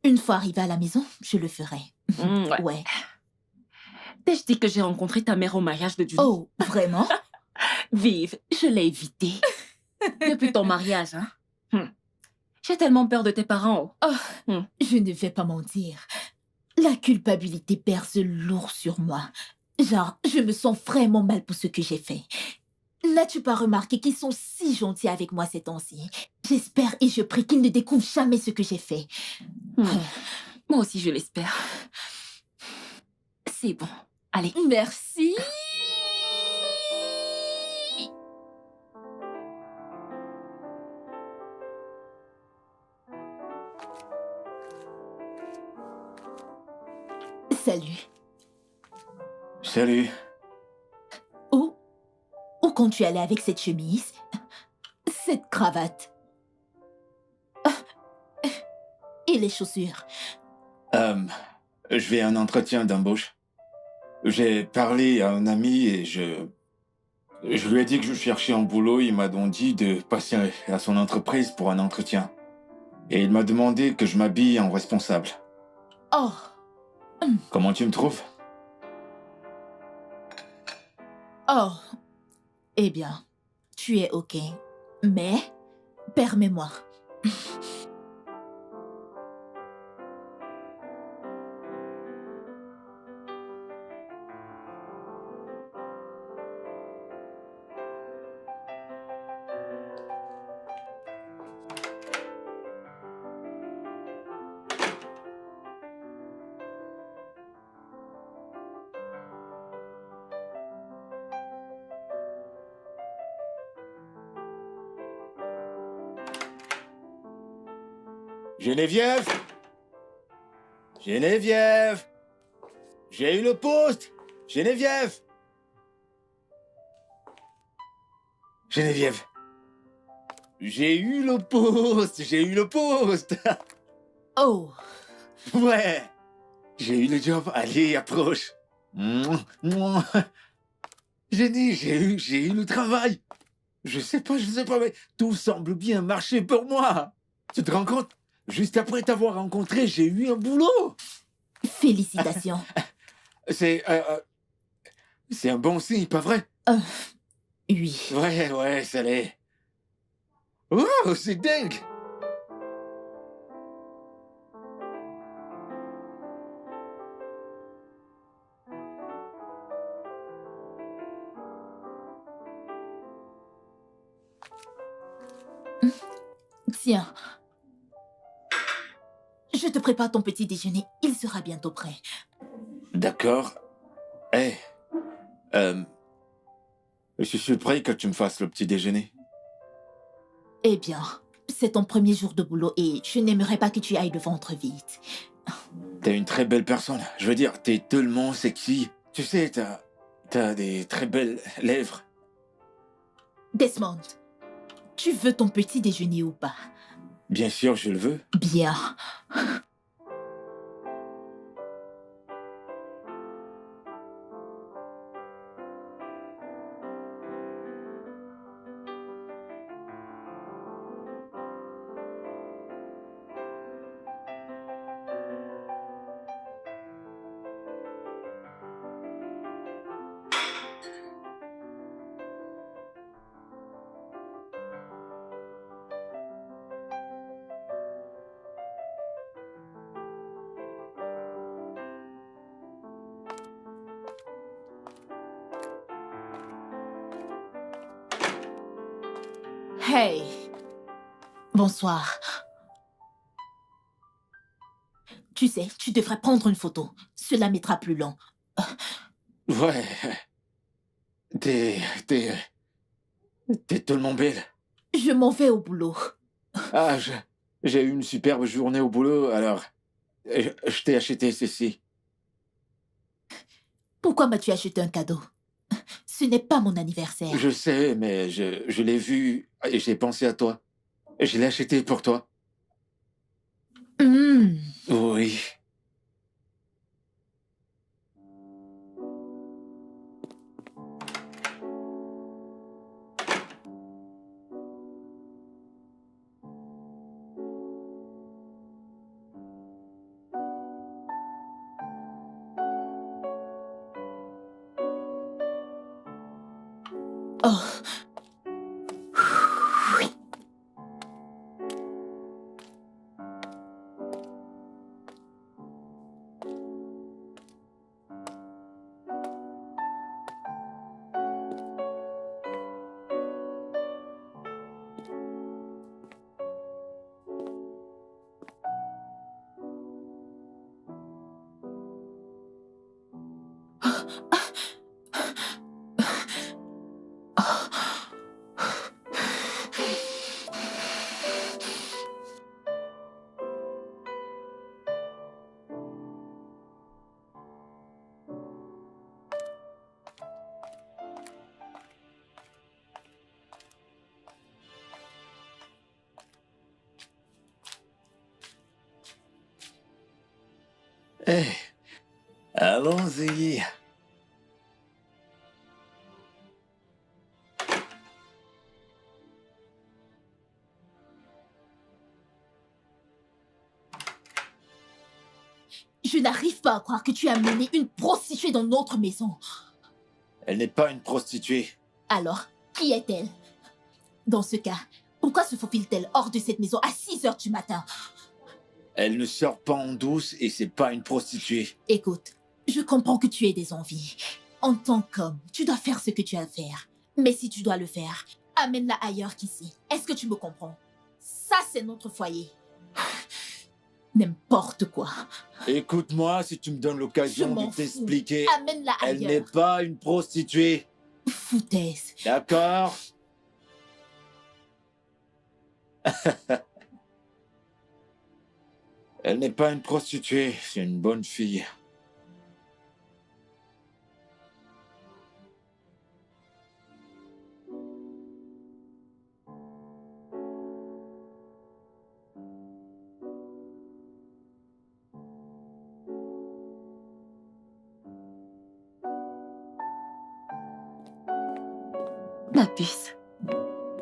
Une fois arrivé à la maison, je le ferai. Ouais. Ouais. T'ai-je dit que j'ai rencontré ta mère au mariage de Julie? Oh, vraiment? Vive, je l'ai évité. Depuis ton mariage, hein? J'ai tellement peur de tes parents. Je ne vais pas mentir. La culpabilité pèse lourd sur moi. Genre, je me sens vraiment mal pour ce que j'ai fait. N'as-tu pas remarqué qu'ils sont si gentils avec moi ces temps-ci? J'espère et je prie qu'ils ne découvrent jamais ce que j'ai fait. Moi aussi, je l'espère. C'est bon. Allez. Merci. Salut. Salut. Où comptes-tu aller avec cette chemise? Cette cravate? Et les chaussures? Je vais à un entretien d'embauche. J'ai parlé à un ami et je lui ai dit que je cherchais un boulot. Il m'a donc dit de passer à son entreprise pour un entretien. Et il m'a demandé que je m'habille en responsable. Oh. Comment tu me trouves? Oh. Eh bien, tu es OK. Mais, permets-moi. Geneviève! Geneviève! J'ai eu le poste! Geneviève! Geneviève! J'ai eu le poste! J'ai eu le poste! Oh, Ouais! J'ai eu le job. Allez, approche! Mouah, mouah. J'ai dit, j'ai eu le travail! Je sais pas, mais tout semble bien marcher pour moi! Tu te rends compte? Juste après t'avoir rencontré, j'ai eu un boulot! félicitations. C'est un bon signe, pas vrai? Oui. Ouais, ça l'est. Wow, c'est dingue! Tiens. Je te prépare ton petit déjeuner. Il sera bientôt prêt. D'accord. Hé. Je suis prêt que tu me fasses le petit déjeuner. Eh bien, c'est ton premier jour de boulot et je n'aimerais pas que tu ailles le ventre vide. T'es une très belle personne. Je veux dire, t'es tellement sexy. Tu sais, t'as des très belles lèvres. Desmond, tu veux ton petit déjeuner ou pas? Bien sûr, je le veux. Bien. Hey. Bonsoir. Tu sais, tu devrais prendre une photo. Cela mettra plus long. Ouais. T'es tellement belle. Je m'en vais au boulot. Ah, j'ai eu une superbe journée au boulot, alors je t'ai acheté ceci. Pourquoi m'as-tu acheté un cadeau? Ce n'est pas mon anniversaire. Je sais, mais je l'ai vu et j'ai pensé à toi. Je l'ai acheté pour toi. Hmm. Oui. Oh. Eh, allons-y. Je n'arrive pas à croire que tu as mené une prostituée dans notre maison. Elle n'est pas une prostituée. Alors, qui est-elle? Dans ce cas, pourquoi se faufile-t-elle hors de cette maison à 6 heures du matin? Elle ne sort pas en douce et c'est pas une prostituée. Écoute, je comprends que tu aies des envies. En tant qu'homme, tu dois faire ce que tu as à faire. Mais si tu dois le faire, amène-la ailleurs qu'ici. Est-ce que tu me comprends? Ça, c'est notre foyer. N'importe quoi. Écoute-moi, si tu me donnes Je l'occasion m'en de fous. t'expliquer, Amène-la elle n'est ailleurs. pas une prostituée. Foutaise. D'accord? Elle n'est pas une prostituée, c'est une bonne fille. Ma puce,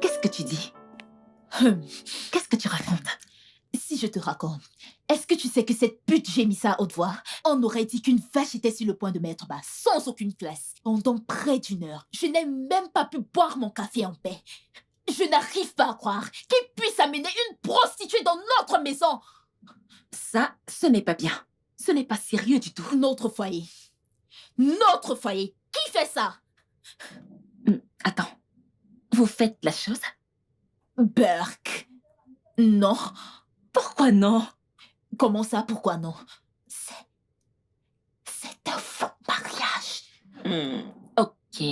qu'est-ce que tu dis? Hum, Qu'est-ce que tu racontes? Si je te raconte, est-ce que tu sais que cette pute gémissa à haute voix, on aurait dit qu'une vache était sur le point de mettre bas, sans aucune classe. Pendant près d'une heure, je n'ai même pas pu boire mon café en paix. Je n'arrive pas à croire qu'il puisse amener une prostituée dans notre maison. Ça, ce n'est pas bien. Ce n'est pas sérieux du tout. Notre foyer. Notre foyer. Qui fait ça? Attends, vous faites la chose? Burke. Non. Pourquoi non? Comment ça, pourquoi non? C'est un faux mariage. Ok.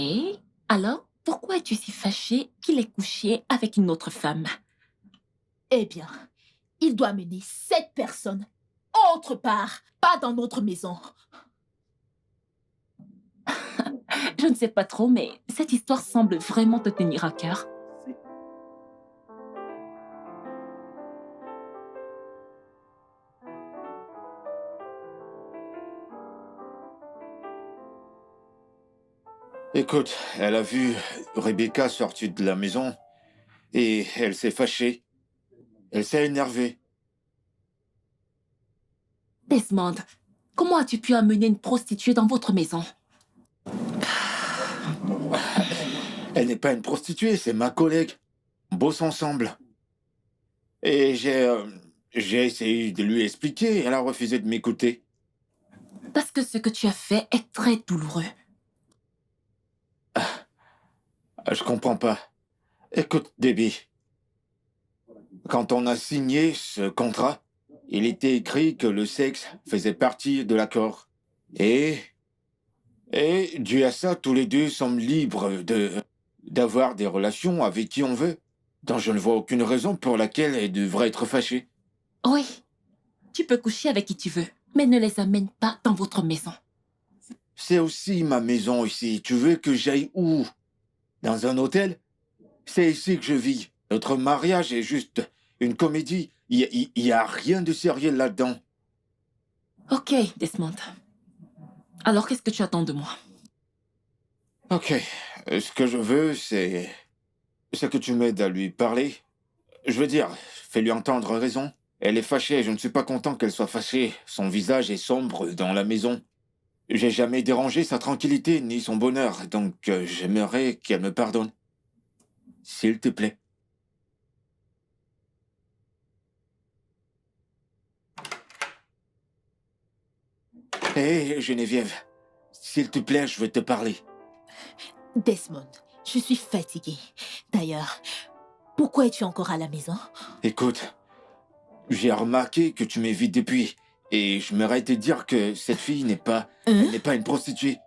Alors, pourquoi es-tu si fâché qu'il ait couché avec une autre femme? Eh bien, il doit mener cette personne autre part, pas dans notre maison. Je ne sais pas trop, mais cette histoire semble vraiment te tenir à cœur. Écoute, elle a vu Rebecca sortir de la maison et elle s'est fâchée. Elle s'est énervée. Desmond, comment as-tu pu amener une prostituée dans votre maison? Elle n'est pas une prostituée, c'est ma collègue. On bosse ensemble. Et j'ai essayé de lui expliquer, elle a refusé de m'écouter. Parce que ce que tu as fait est très douloureux. Je comprends pas. Écoute, Debbie. Quand on a signé ce contrat, il était écrit que le sexe faisait partie de l'accord. Et dû à ça, tous les deux sommes libres d'avoir des relations avec qui on veut. Donc je ne vois aucune raison pour laquelle elle devrait être fâchée. Oui, tu peux coucher avec qui tu veux, mais ne les amène pas dans votre maison. C'est aussi ma maison ici. Tu veux que j'aille où? Dans un hôtel? C'est ici que je vis. Notre mariage est juste une comédie. Il y a rien de sérieux là-dedans. Ok, Desmond. Alors qu'est-ce que tu attends de moi? Ok. Ce que je veux, c'est que tu m'aides à lui parler. Je veux dire, fais-lui entendre raison. Elle est fâchée, je ne suis pas content qu'elle soit fâchée. Son visage est sombre dans la maison. J'ai jamais dérangé sa tranquillité ni son bonheur, donc j'aimerais qu'elle me pardonne. S'il te plaît. Hé, Geneviève, s'il te plaît, je veux te parler. Desmond, je suis fatiguée. D'ailleurs, pourquoi es-tu encore à la maison? Écoute, j'ai remarqué que tu m'évites depuis, et je m'aimerais te dire que cette fille n'est pas une prostituée.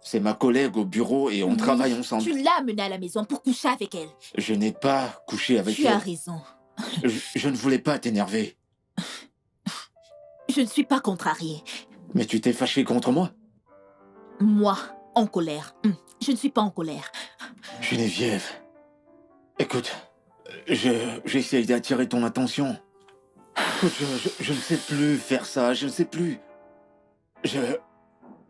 C'est ma collègue au bureau et on travaille ensemble. Tu l'as amenée à la maison pour coucher avec elle. Je n'ai pas couché avec elle. Tu as raison. Je ne voulais pas t'énerver. Je ne suis pas contrariée. Mais tu t'es fâché contre moi? Moi, en colère. Je ne suis pas en colère. Geneviève, écoute, j'essaye d'attirer ton attention. Écoute, je ne sais plus faire ça, je ne sais plus.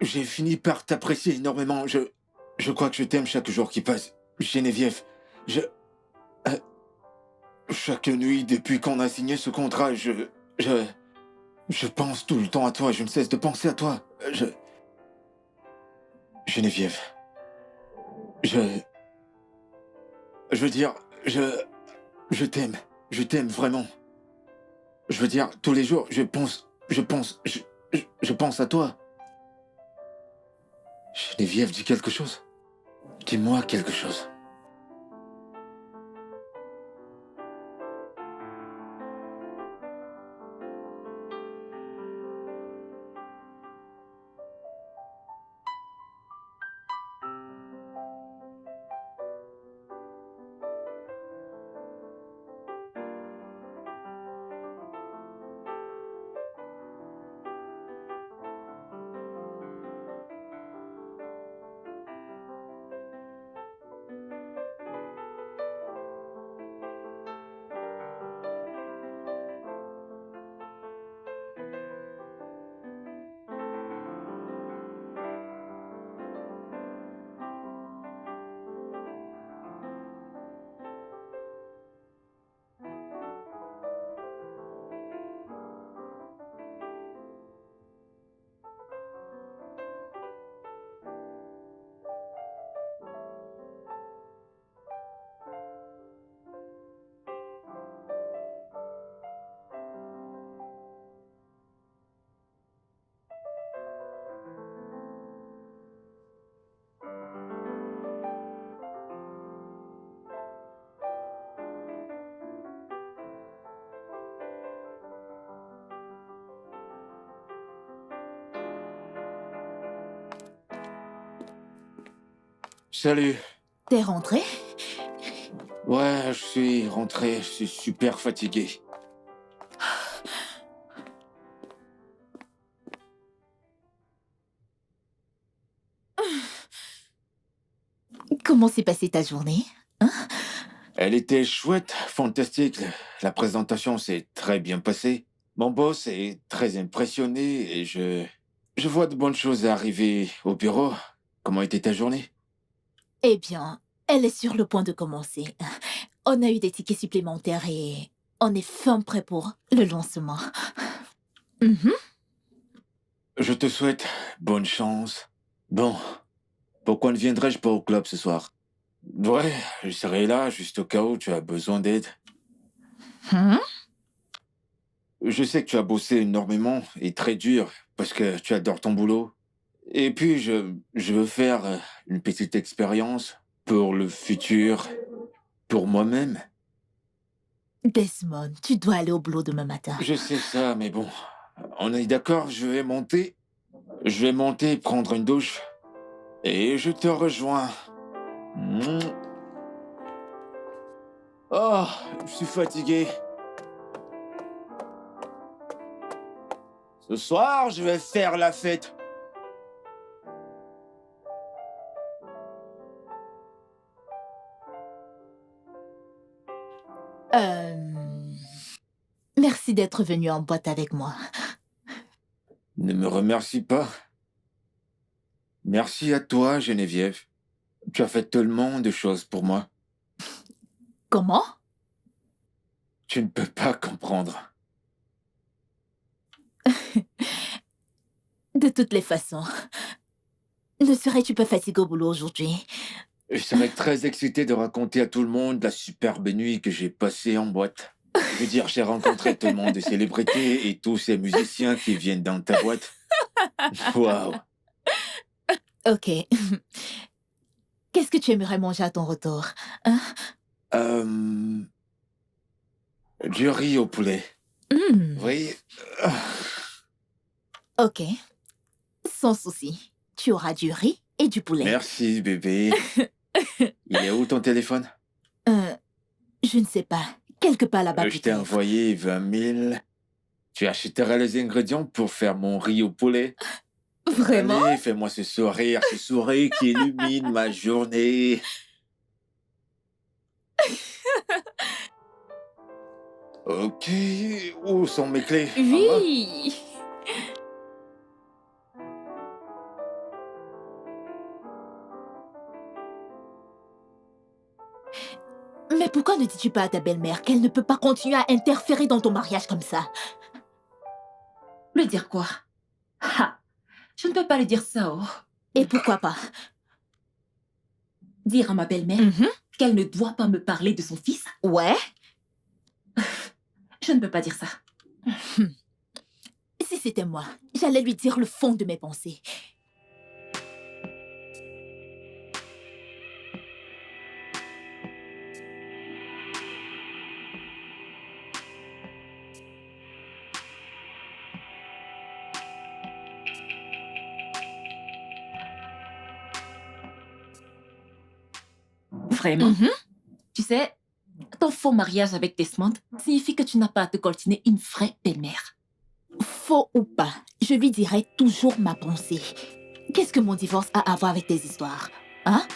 J'ai fini par t'apprécier énormément. Je crois que je t'aime chaque jour qui passe. Geneviève, chaque nuit depuis qu'on a signé ce contrat, je pense tout le temps à toi. Je ne cesse de penser à toi. Geneviève, je veux dire, je t'aime. Je t'aime vraiment. Je veux dire, tous les jours, je pense à toi. Geneviève, dis quelque chose. Dis-moi quelque chose. Salut. T'es rentré? Ouais, je suis rentré, je suis super fatigué. Comment s'est passée ta journée? Elle était chouette, fantastique. La présentation s'est très bien passée. Mon boss est très impressionné et je vois de bonnes choses arriver au bureau. Comment était ta journée? Eh bien, elle est sur le point de commencer. On a eu des tickets supplémentaires et on est fin prêt pour le lancement. Mhm. Je te souhaite bonne chance. Bon, pourquoi ne viendrais-je pas au club ce soir? Ouais, je serai là juste au cas où tu as besoin d'aide. Hein? Je sais que tu as bossé énormément et très dur parce que tu adores ton boulot. Et puis, je veux faire une petite expérience pour le futur, pour moi-même. Desmond, tu dois aller au boulot demain matin. Je sais ça, mais bon, on est d'accord, je vais monter. Je vais monter, prendre une douche. Et je te rejoins. Mm. Oh, je suis fatigué. Ce soir, je vais faire la fête. Merci d'être venu en boîte avec moi. Ne me remercie pas. Merci à toi, Geneviève. Tu as fait tellement de choses pour moi. Comment? Tu ne peux pas comprendre. De toutes les façons. Ne serais-tu pas fatigué au boulot aujourd'hui? Je serais très excité de raconter à tout le monde la superbe nuit que j'ai passée en boîte. Je veux dire, j'ai rencontré tellement de célébrités et tous ces musiciens qui viennent dans ta boîte. Waouh! Ok. Qu'est-ce que tu aimerais manger à ton retour? Hein? Du riz au poulet. Oui. Ok. Sans souci. Tu auras du riz et du poulet. Merci, bébé. Il est où ton téléphone? Je ne sais pas. Quelque part là-bas. Je t'ai envoyé 20 000. Tu achèteras les ingrédients pour faire mon riz au poulet. Vraiment? Allez, fais-moi ce sourire qui illumine ma journée. Ok, où sont mes clés? Oui. Mais pourquoi ne dis-tu pas à ta belle-mère qu'elle ne peut pas continuer à interférer dans ton mariage comme ça? Lui dire quoi? Ha! Je ne peux pas lui dire ça, oh. Et pourquoi pas? Dire à ma belle-mère qu'elle ne doit pas me parler de son fils? Ouais. Je ne peux pas dire ça. Si c'était moi, j'allais lui dire le fond de mes pensées. Vraiment? Tu sais, ton faux mariage avec Desmond signifie que tu n'as pas à te coltiner une vraie belle-mère. Faux ou pas, je lui dirai toujours ma pensée. Qu'est-ce que mon divorce a à voir avec tes histoires? Hein?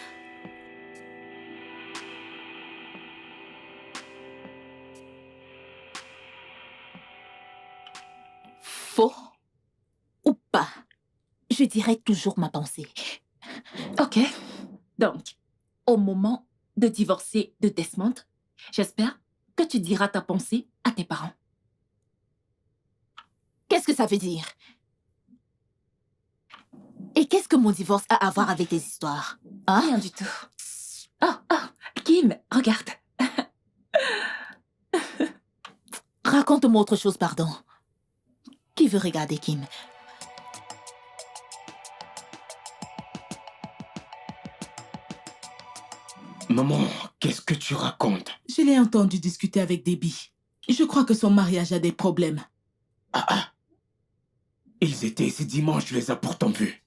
Faux ou pas, je dirai toujours ma pensée. Ok. Donc, au moment de divorcer de Desmond, j'espère que tu diras ta pensée à tes parents. Qu'est-ce que ça veut dire? Et qu'est-ce que mon divorce a à voir avec tes histoires? Hein? Rien du tout. Oh, Kim, regarde. Raconte-moi autre chose, pardon. Qui veut regarder Kim? Maman, qu'est-ce que tu racontes? Je l'ai entendu discuter avec Debbie. Je crois que son mariage a des problèmes. Ils étaient ici dimanche, tu les as pourtant vus.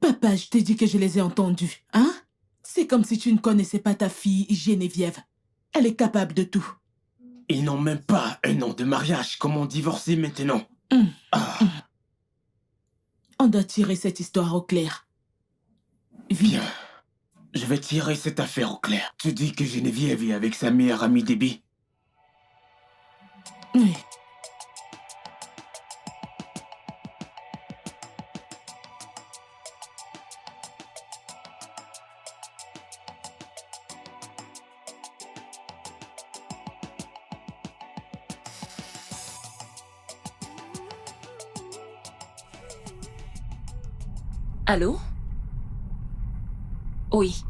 Papa, je t'ai dit que je les ai entendus, hein? C'est comme si tu ne connaissais pas ta fille Geneviève. Elle est capable de tout. Ils n'ont même pas un an de mariage. Comment divorcer maintenant? Ah, On doit tirer cette histoire au clair. Viens. bien. Je vais tirer cette affaire au clair. Tu dis que Geneviève est avec sa meilleure amie Debbie? Oui. Allô? Oui.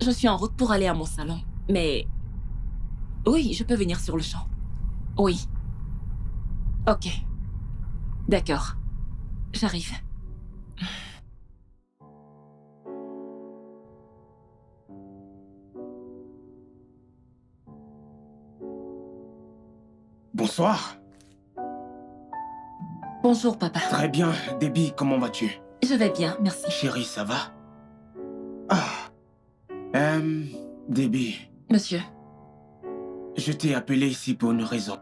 Je suis en route pour aller à mon salon, mais... Oui, je peux venir sur le champ. Oui. Ok. D'accord. J'arrive. Bonsoir. Bonjour, papa. Très bien. Debbie, comment vas-tu? Je vais bien, merci. Chérie, ça va? Ah. Debbie, Monsieur, je t'ai appelé ici pour une raison.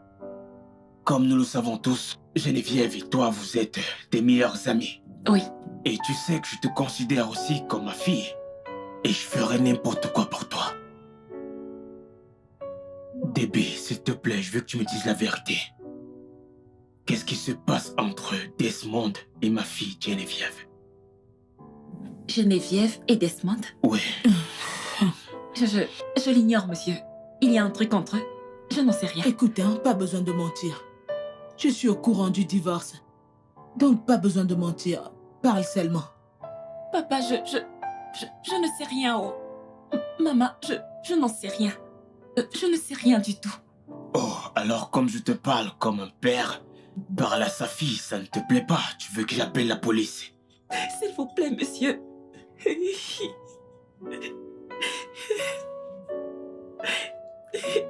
Comme nous le savons tous, Geneviève et toi, vous êtes des meilleurs amis. oui. Et tu sais que je te considère aussi comme ma fille. Et je ferai n'importe quoi pour toi. Debbie, s'il te plaît, je veux que tu me dises la vérité. Qu'est-ce qui se passe entre Desmond et ma fille Geneviève? Geneviève et Desmond? Oui. Je l'ignore, monsieur. Il y a un truc entre eux. Je n'en sais rien. Écoute, hein, pas besoin de mentir. Je suis au courant du divorce. Donc, pas besoin de mentir. Parle seulement. Papa, je ne sais rien, oh. Maman, je n'en sais rien. Je ne sais rien du tout. Oh, alors comme je te parle comme un père, parle à sa fille, ça ne te plaît pas. Tu veux que j'appelle la police? S'il vous plaît, monsieur.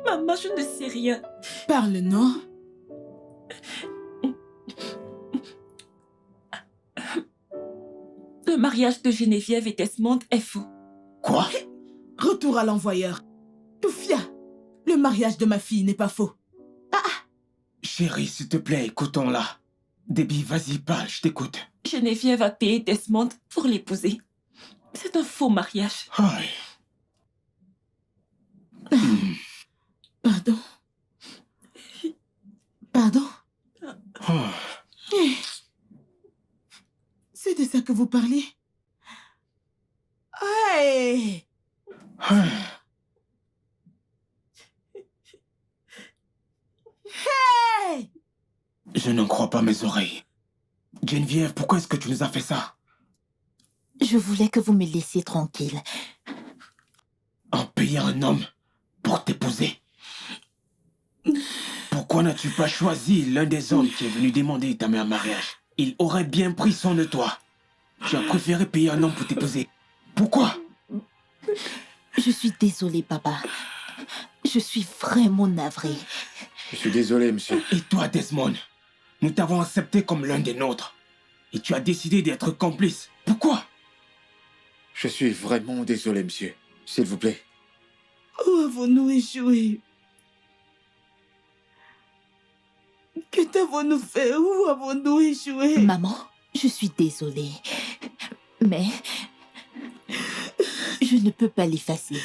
Maman, je ne sais rien. Parle, non? Le mariage de Geneviève et Desmond est faux. Quoi? Retour à l'envoyeur. Toufia, le mariage de ma fille n'est pas faux. Chérie, s'il te plaît, écoutons-la. Debbie, vas-y, parle, je t'écoute. Geneviève a payé Desmond pour l'épouser. C'est un faux mariage. Aïe. Pardon? Pardon? Oh. C'est de ça que vous parliez? Hey! Ah. Hey! Je n'en crois pas mes oreilles. Geneviève, pourquoi est-ce que tu nous as fait ça? Je voulais que vous me laissiez tranquille. En payant un homme pour t'épouser? Pourquoi n'as-tu pas choisi l'un des hommes qui est venu demander ta main en mariage? Il aurait bien pris soin de toi. Tu as préféré payer un homme pour t'épouser. Pourquoi? Je suis désolée, papa. Je suis vraiment navrée. Je suis désolé, monsieur. Et toi, Desmond, nous t'avons accepté comme l'un des nôtres. Et tu as décidé d'être complice. Pourquoi? Je suis vraiment désolé, monsieur. S'il vous plaît. Où avons-nous échoué? Que t'avons-nous fait? Où avons-nous échoué? Maman, je suis désolée. Mais je ne peux pas l'effacer.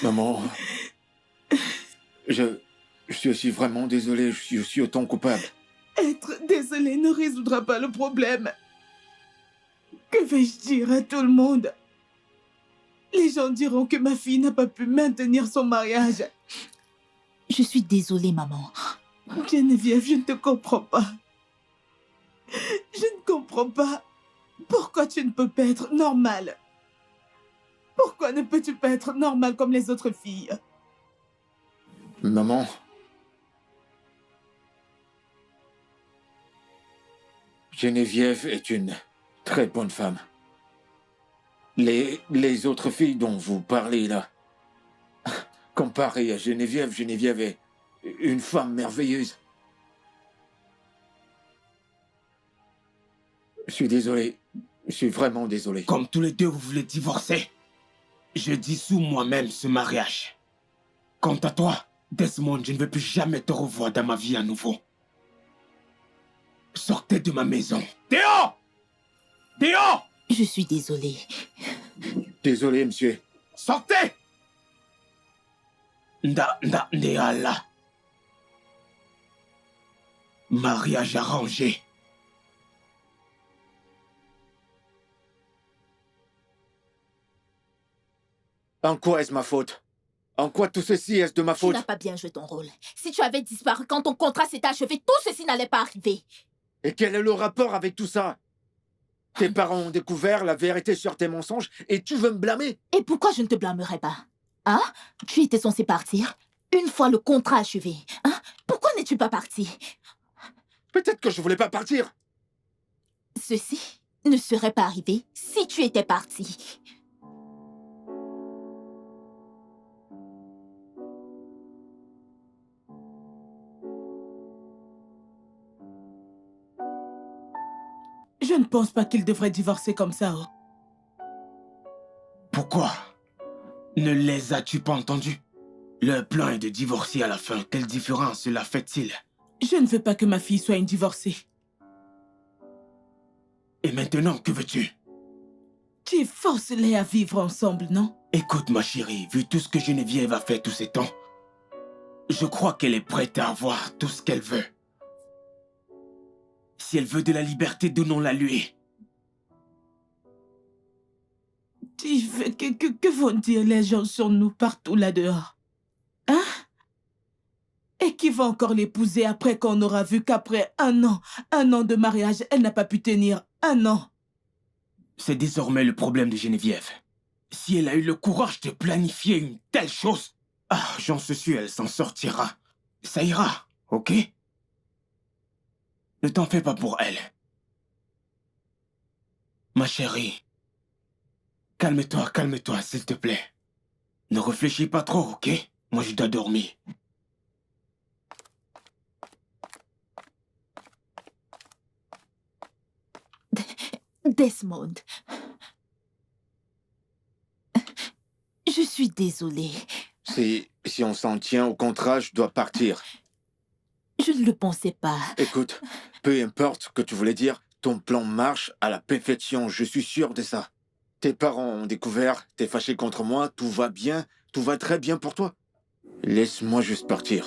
Maman, je suis aussi vraiment désolé. Je suis autant coupable. Être désolé ne résoudra pas le problème. Que vais-je dire à tout le monde? Les gens diront que ma fille n'a pas pu maintenir son mariage. Je suis désolée, maman. Geneviève, je ne te comprends pas. Je ne comprends pas. Pourquoi tu ne peux pas être normale? Pourquoi ne peux-tu pas être normale comme les autres filles? Maman. Geneviève est une très bonne femme. Les autres filles dont vous parlez là, comparées à Geneviève, Geneviève une femme merveilleuse. Je suis désolé. Je suis vraiment désolé. Comme tous les deux, vous voulez divorcer, je dissous moi-même ce mariage. Quant à toi, Desmond, je ne veux plus jamais te revoir dans ma vie à nouveau. Sortez de ma maison. Dehors! Dehors! Je suis désolée. Désolé, monsieur. Sortez! Ndeala. Mariage arrangé. En quoi est-ce ma faute? En quoi tout ceci est-ce de ma Tu faute? n'as pas bien joué ton rôle. Si tu avais disparu quand ton contrat s'était achevé, tout ceci n'allait pas arriver. Et quel est le rapport avec tout ça? Tes parents ont découvert la vérité sur tes mensonges et tu veux me blâmer? Et pourquoi je ne te blâmerais pas? Hein? Tu étais censé partir une fois le contrat achevé. Hein? Pourquoi n'es-tu pas parti? Peut-être que je voulais pas partir. Ceci ne serait pas arrivé si tu étais parti. Je ne pense pas qu'il devrait divorcer comme ça. Oh. Pourquoi? Ne les as-tu pas entendus? Leur plan est de divorcer à la fin. Quelle différence cela fait-il? Je ne veux pas que ma fille soit une divorcée. Et maintenant, que veux-tu? Tu forces-les à vivre ensemble, non? Écoute, ma chérie, vu tout ce que Geneviève a fait tous ces temps, je crois qu'elle est prête à avoir tout ce qu'elle veut. Si elle veut de la liberté, donnons-la lui. Tu veux que vont dire les gens sur nous partout là-dehors? Hein? Et qui va encore l'épouser après qu'on aura vu qu'après un an de mariage, elle n'a pas pu tenir 1 an? C'est désormais le problème de Geneviève. Si elle a eu le courage de planifier une telle chose, j'en suis sûr, elle s'en sortira. Ça ira, ok? Ne t'en fais pas pour elle. Ma chérie, calme-toi, s'il te plaît. Ne réfléchis pas trop, ok? Moi, je dois dormir. Desmond. Je suis désolée. Si on s'en tient au contrat, je dois partir. Je ne le pensais pas. Écoute, peu importe ce que tu voulais dire, ton plan marche à la perfection, je suis sûr de ça. Tes parents ont découvert, t'es fâché contre moi, tout va bien, tout va très bien pour toi. Laisse-moi juste partir.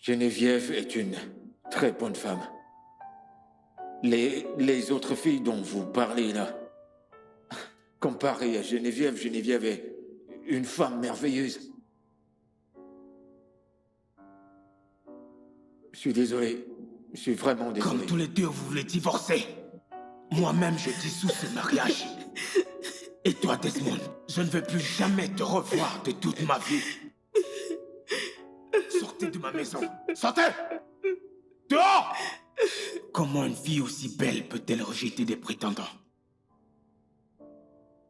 Geneviève est une très bonne femme. Les autres filles dont vous parlez là, comparé à Geneviève, Geneviève est une femme merveilleuse. Je suis désolé. Je suis vraiment désolé. Comme tous les deux, vous voulez divorcer. Moi-même, je dissous ce mariage. Et toi, Desmond, je ne veux plus jamais te revoir de toute ma vie. Sortez de ma maison. Sortez! Dehors! Comment une fille aussi belle peut-elle rejeter des prétendants?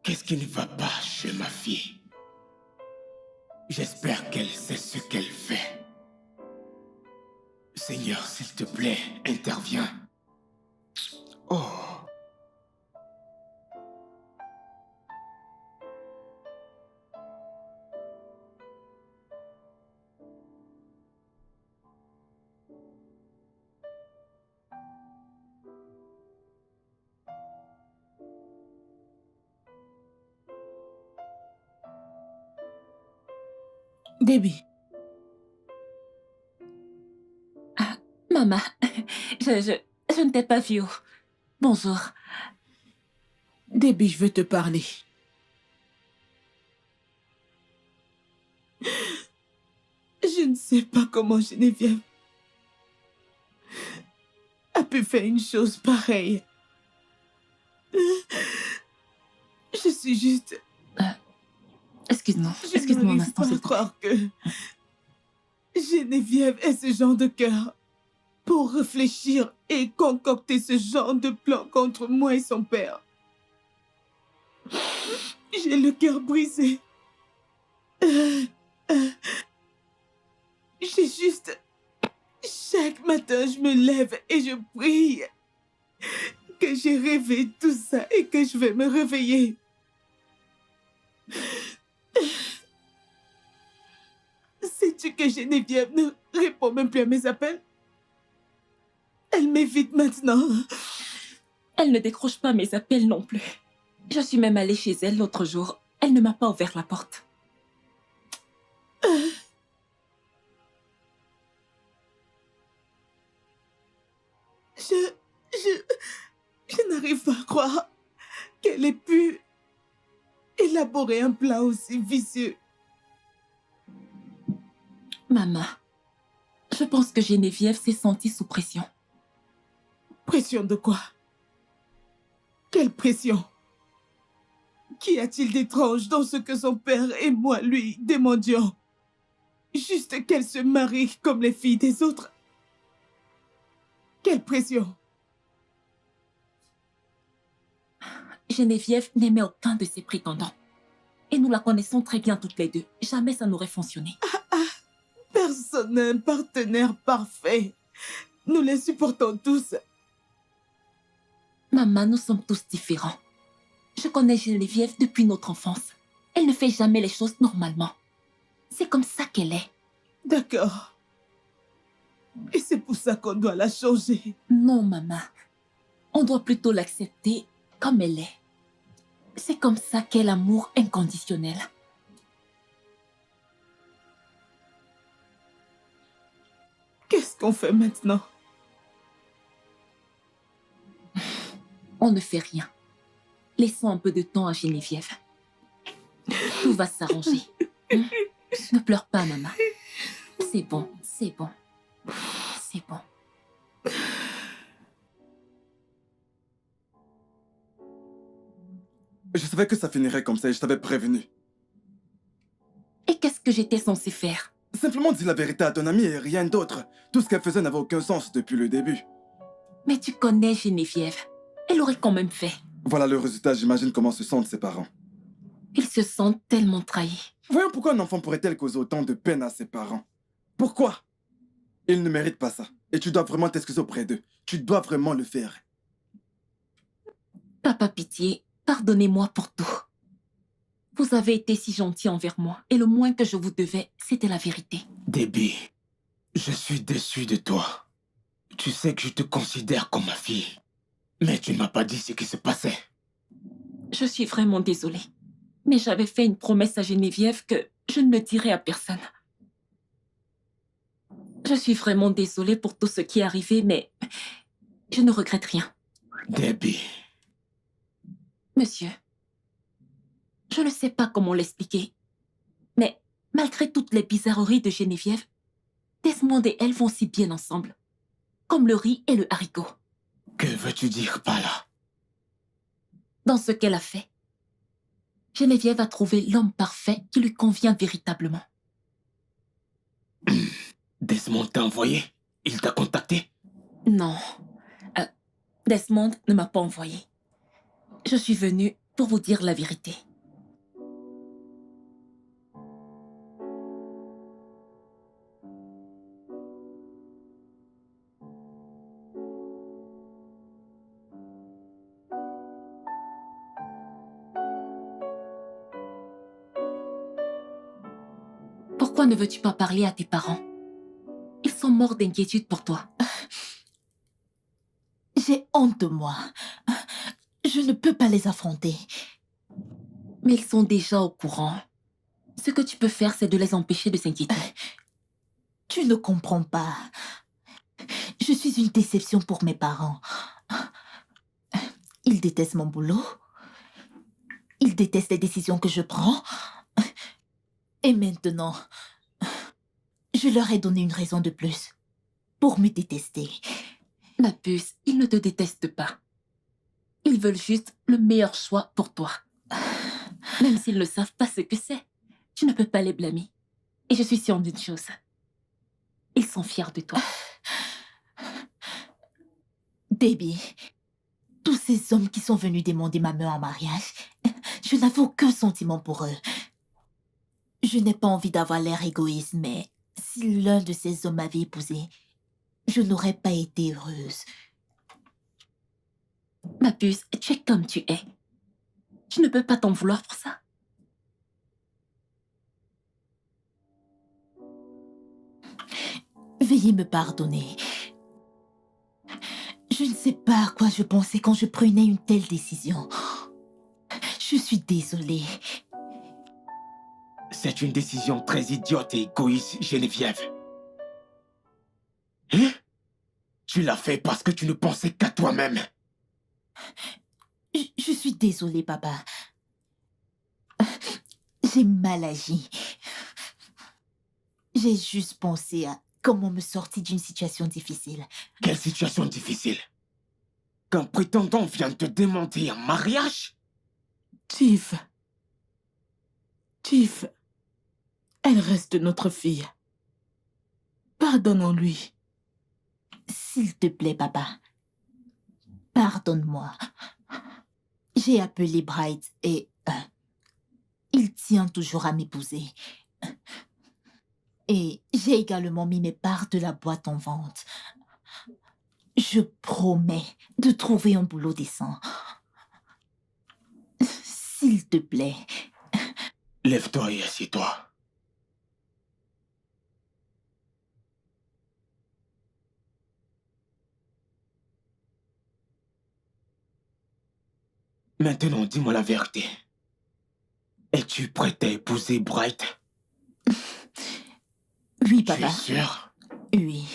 Qu'est-ce qui ne va pas chez ma fille? J'espère qu'elle sait ce qu'elle fait. Seigneur, s'il te plaît, interviens. Oh. Debbie, Maman, je ne t'ai pas vu. Bonjour. Debbie, je veux te parler. Je ne sais pas comment Geneviève a pu faire une chose pareille. Je suis juste... Excuse-moi Je un n'arrive instant, pas s'il à te plaît. croire que Geneviève ait ce genre de cœur pour réfléchir et concocter ce genre de plan contre moi et son père. J'ai le cœur brisé. J'ai juste... Chaque matin, je me lève et je prie que j'ai rêvé tout ça et que je vais me réveiller. Sais-tu que Geneviève ne répond même plus à mes appels? Elle m'évite maintenant. Elle ne décroche pas mes appels non plus. Je suis même allée chez elle l'autre jour. Elle ne m'a pas ouvert la porte. Je n'arrive pas à croire qu'elle ait pu élaborer un plan aussi vicieux. Maman, je pense que Geneviève s'est sentie sous pression. Pression de quoi? Quelle pression? Qu'y a-t-il d'étrange dans ce que son père et moi lui demandions? Juste qu'elle se marie comme les filles des autres. Quelle pression? Geneviève n'aimait aucun de ses prétendants. Et nous la connaissons très bien toutes les deux. Jamais ça n'aurait fonctionné. Personne n'a un partenaire parfait. Nous les supportons tous. Maman, nous sommes tous différents. Je connais Geneviève depuis notre enfance. Elle ne fait jamais les choses normalement. C'est comme ça qu'elle est. D'accord. Et c'est pour ça qu'on doit la changer. Non, maman. On doit plutôt l'accepter comme elle est. C'est comme ça qu'est l'amour inconditionnel. Qu'est-ce qu'on fait maintenant? On ne fait rien. Laissons un peu de temps à Geneviève. Tout va s'arranger. Hein? Ne pleure pas, maman. C'est bon, c'est bon. C'est bon. Je savais que ça finirait comme ça et je t'avais prévenu. Et qu'est-ce que j'étais censée faire? Simplement dis la vérité à ton amie et rien d'autre. Tout ce qu'elle faisait n'avait aucun sens depuis le début. Mais tu connais Geneviève. Elle aurait quand même fait. Voilà le résultat, j'imagine comment se sentent ses parents. Ils se sentent tellement trahis. Voyons pourquoi un enfant pourrait-elle causer autant de peine à ses parents. Pourquoi? Ils ne méritent pas ça. Et tu dois vraiment t'excuser auprès d'eux. Tu dois vraiment le faire. Papa Pitié, pardonnez-moi pour tout. Vous avez été si gentil envers moi, et le moins que je vous devais, c'était la vérité. Debbie, je suis déçu de toi. Tu sais que je te considère comme ma fille. Mais tu ne m'as pas dit ce qui se passait. Je suis vraiment désolée. Mais j'avais fait une promesse à Geneviève que je ne le dirai à personne. Je suis vraiment désolée pour tout ce qui est arrivé, mais je ne regrette rien. Debbie. Monsieur, je ne sais pas comment l'expliquer, mais malgré toutes les bizarreries de Geneviève, Desmond et elle vont si bien ensemble. comme le riz et le haricot. Que veux-tu dire par là? Dans ce qu'elle a fait, Geneviève a trouvé l'homme parfait qui lui convient véritablement. Desmond t'a envoyé? Il t'a contacté? Non, Desmond ne m'a pas envoyé. Je suis venue pour vous dire la vérité. Pourquoi ne veux-tu pas parler à tes parents? Ils sont morts d'inquiétude pour toi. J'ai honte de moi. Je ne peux pas les affronter. Mais ils sont déjà au courant. Ce que tu peux faire, c'est de les empêcher de s'inquiéter. Tu ne comprends pas. Je suis une déception pour mes parents. Ils détestent mon boulot. Ils détestent les décisions que je prends. Et maintenant, je leur ai donné une raison de plus pour me détester. Ma puce, ils ne te détestent pas. Ils veulent juste le meilleur choix pour toi. Même s'ils ne savent pas ce que c'est, tu ne peux pas les blâmer. Et je suis sûre d'une chose. Ils sont fiers de toi. Debbie, tous ces hommes qui sont venus demander ma main en mariage, je n'avais aucun sentiment pour eux. Je n'ai pas envie d'avoir l'air égoïste, mais si l'un de ces hommes m'avait épousée, je n'aurais pas été heureuse. Ma puce, tu es comme tu es. Tu ne peux pas t'en vouloir pour ça. Veuillez me pardonner. Je ne sais pas à quoi je pensais quand je prenais une telle décision. Je suis désolée. C'est une décision très idiote et égoïste, Geneviève. Hein? Tu l'as fait parce que tu ne pensais qu'à toi-même. Je suis désolée, papa. J'ai mal agi. J'ai juste pensé à comment me sortir d'une situation difficile. Quelle situation difficile? Qu'un prétendant vient te demander en mariage? Tiff, elle reste notre fille. Pardonnons-lui. S'il te plaît, papa. Pardonne-moi. J'ai appelé Bright et il tient toujours à m'épouser. Et j'ai également mis mes parts de la boîte en vente. Je promets de trouver un boulot décent. S'il te plaît. Lève-toi et assieds-toi. Maintenant, dis-moi la vérité. Es-tu prête à épouser Bright? Oui, Tu es papa. sûr? Oui.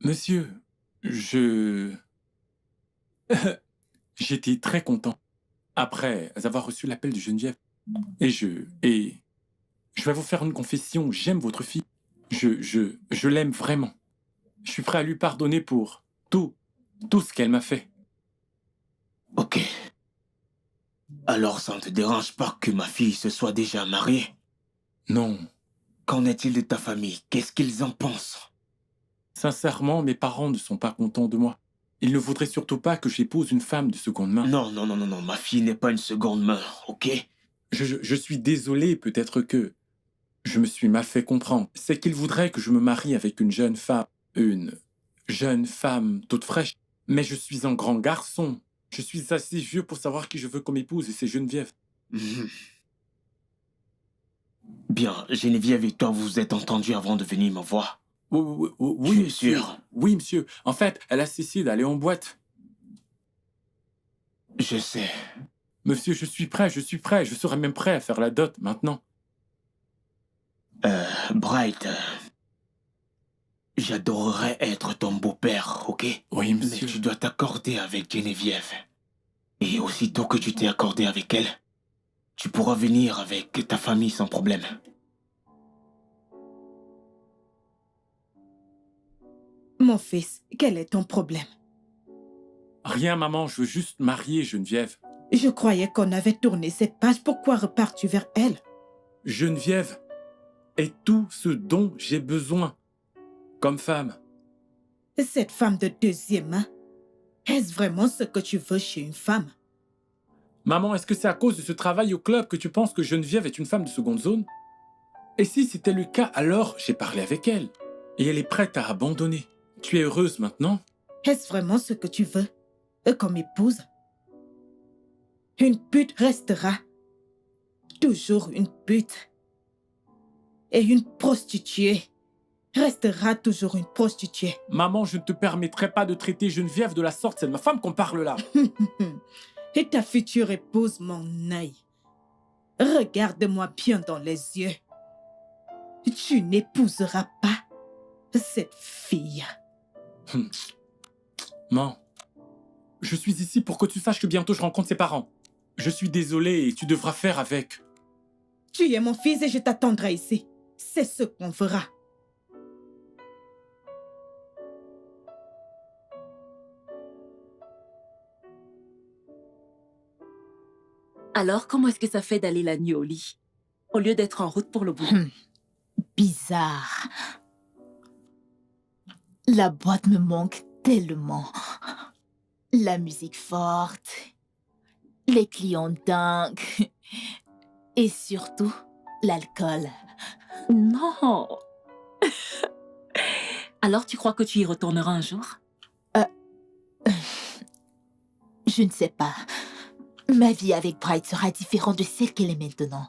Monsieur, j'étais très content après avoir reçu l'appel de Geneviève. Et je vais vous faire une confession. J'aime votre fille. Je l'aime vraiment. Je suis prêt à lui pardonner pour tout ce qu'elle m'a fait. Ok. Alors ça ne te dérange pas que ma fille se soit déjà mariée? Non. Qu'en est-il de ta famille? Qu'est-ce qu'ils en pensent? Sincèrement, mes parents ne sont pas contents de moi. Ils ne voudraient surtout pas que j'épouse une femme de seconde main. Non, ma fille n'est pas une seconde main, ok? Je suis désolé, peut-être que je me suis mal fait comprendre. C'est qu'ils voudraient que je me marie avec une jeune femme toute fraîche. Mais je suis un grand garçon. Je suis assez vieux pour savoir qui je veux comme épouse et c'est Geneviève. Bien, Geneviève et toi vous êtes entendus avant de venir me voir. Oui, Tu es monsieur. sûr? Oui, monsieur. En fait, elle a cessé d'aller en boîte. Je sais. Monsieur, je suis prêt. Je serais même prêt à faire la dot maintenant. Bright, j'adorerais être ton beau-père, ok? Oui, Mais monsieur. tu dois t'accorder avec Geneviève. Et aussitôt que tu t'es accordé avec elle, tu pourras venir avec ta famille sans problème. Mon fils, quel est ton problème? Rien, maman, je veux juste marier Geneviève. Je croyais qu'on avait tourné cette page. Pourquoi repars-tu vers elle? Geneviève est tout ce dont j'ai besoin comme femme. Cette femme de deuxième main, est-ce vraiment ce que tu veux chez une femme? Maman, est-ce que c'est à cause de ce travail au club que tu penses que Geneviève est une femme de seconde zone? Et si c'était le cas, alors j'ai parlé avec elle. Et elle est prête à abandonner. Tu es heureuse maintenant? Est-ce vraiment ce que tu veux comme épouse? Une pute restera toujours une pute. Et une prostituée restera toujours une prostituée. Maman, je ne te permettrai pas de traiter Geneviève de la sorte. C'est de ma femme qu'on parle là. Et ta future épouse, mon œil. Regarde-moi bien dans les yeux. Tu n'épouseras pas cette fille. Maman, je suis ici pour que tu saches que bientôt je rencontre ses parents. Je suis désolé et tu devras faire avec. Tu es mon fils et je t'attendrai ici. C'est ce qu'on fera. Alors, comment est-ce que ça fait d'aller la nuit au lit, au lieu d'être en route pour le boulot? Bizarre. La boîte me manque tellement. La musique forte, les clients dingues et surtout l'alcool. Non. Alors, tu crois que tu y retourneras un jour? Je ne sais pas. Ma vie avec Bright sera différente de celle qu'elle est maintenant.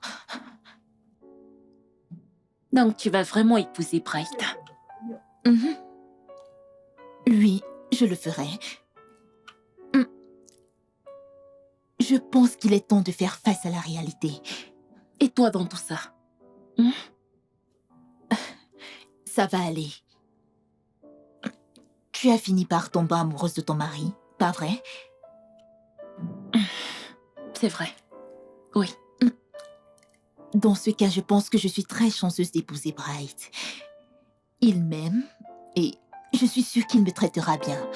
Donc, tu vas vraiment épouser Bright? Mhm. Oui, je le ferai. Je pense qu'il est temps de faire face à la réalité. Et toi dans tout ça? Ça va aller. Tu as fini par tomber amoureuse de ton mari, pas vrai? C'est vrai. Oui. Dans ce cas, je pense que je suis très chanceuse d'épouser Bright. Il m'aime et je suis sûre qu'il me traitera bien.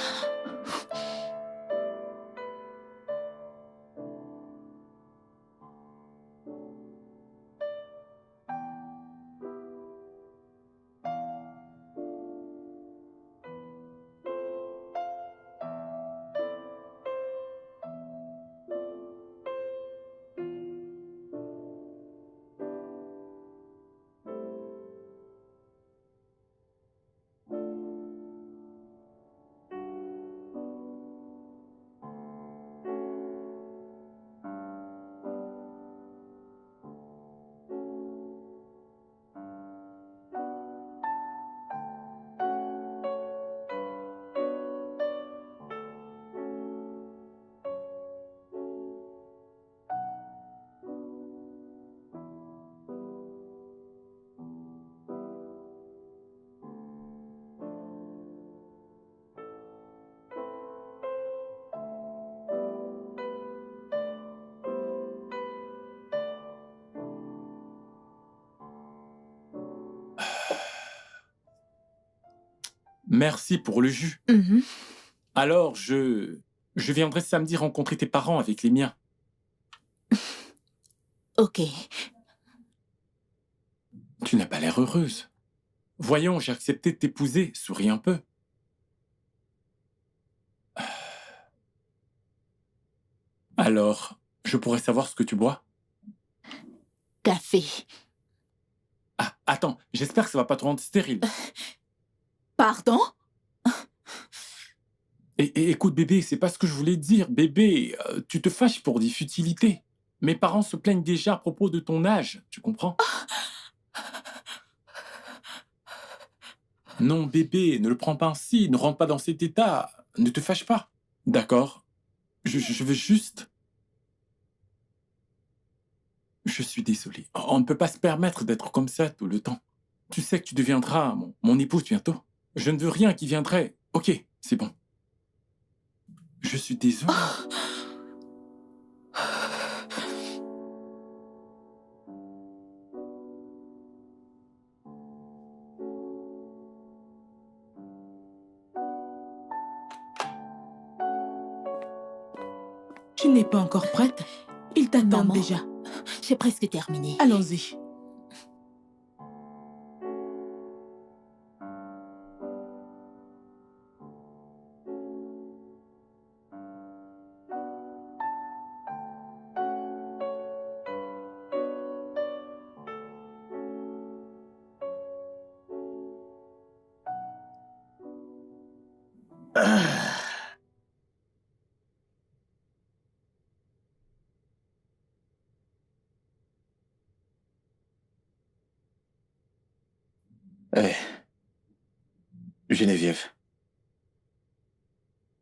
Merci pour le jus. Mhm. Alors, je viendrai samedi rencontrer tes parents avec les miens. Ok. Tu n'as pas l'air heureuse. Voyons, j'ai accepté de t'épouser. Souris un peu. Alors, je pourrais savoir ce que tu bois? Café. Ah, attends, j'espère que ça va pas te rendre stérile. Pardon? Et écoute, bébé, c'est pas ce que je voulais dire. Bébé, tu te fâches pour des futilités. Mes parents se plaignent déjà à propos de ton âge, tu comprends? Non, bébé, ne le prends pas ainsi, ne rentre pas dans cet état. Ne te fâche pas. D'accord? Je veux juste... Je suis désolé. On ne peut pas se permettre d'être comme ça tout le temps. Tu sais que tu deviendras mon épouse bientôt. Je ne veux rien qui viendrait... Ok, c'est bon. Je suis désolé. Tu n'es pas encore prête? Ils t'attendent Maman. déjà. J'ai presque terminé. Allons-y. Eh, Geneviève,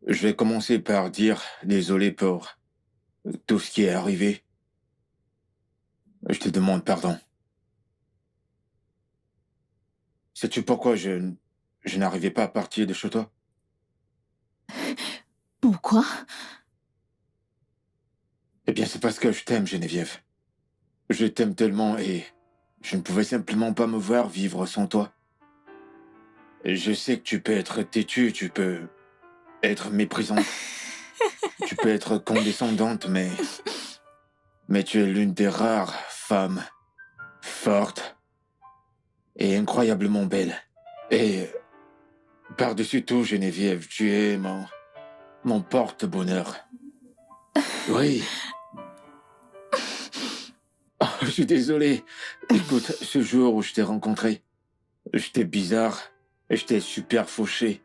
je vais commencer par dire désolé pour tout ce qui est arrivé. Je te demande pardon. Sais-tu pourquoi je n'arrivais pas à partir de chez toi? Pourquoi? Eh bien, c'est parce que je t'aime, Geneviève. Je t'aime tellement et je ne pouvais simplement pas me voir vivre sans toi. Je sais que tu peux être têtue, tu peux être méprisante, tu peux être condescendante, mais tu es l'une des rares femmes fortes et incroyablement belles. Et par-dessus tout, Geneviève, tu es mon porte-bonheur. Oui. Oh, je suis désolé. Écoute, ce jour où je t'ai rencontré, j'étais bizarre et j'étais super fauché.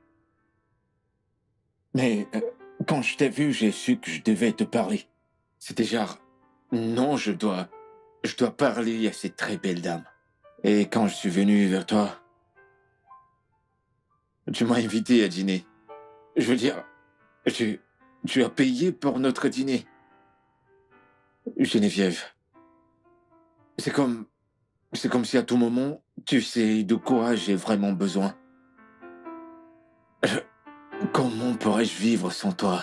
Mais quand je t'ai vu, j'ai su que je devais te parler. C'était genre, non, je dois parler à cette très belle dame. Et quand je suis venu vers toi, tu m'as invité à dîner. Je veux dire, tu as payé pour notre dîner. Geneviève, c'est comme si à tout moment, tu sais de quoi j'ai vraiment besoin. Comment pourrais-je vivre sans toi?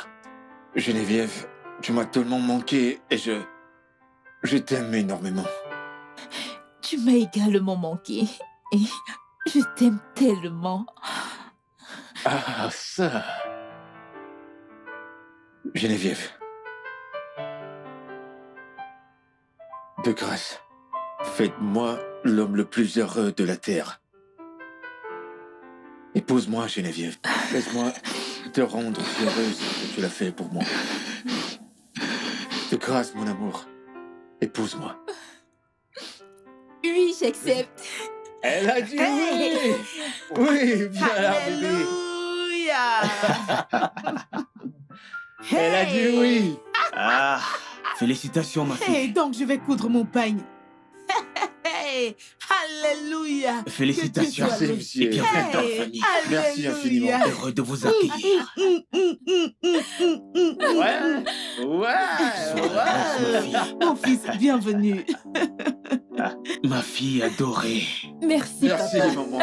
Geneviève, tu m'as tellement manqué et je t'aime énormément. Tu m'as également manqué. Et je t'aime tellement. Ah, ça. Geneviève. De grâce, faites-moi l'homme le plus heureux de la terre. Épouse-moi, Geneviève. Laisse-moi te rendre si heureuse que tu l'as fait pour moi. De grâce, mon amour. Épouse-moi. Oui, j'accepte. Elle a dit oui! Oui, bien là, bébé. Alléluia. Elle a dit oui! Ah, félicitations, ma fille. Hey, donc je vais coudre mon pagne. Hey, alléluia. Félicitations. Que Dieu soit loué. Merci, Et bienvenue dans la Hey, famille. Merci infiniment. alléluia. Heureux de vous accueillir. Ouais, Ma fille. Mon fils, bienvenue. Ma fille adorée. Merci, Merci, papa. maman.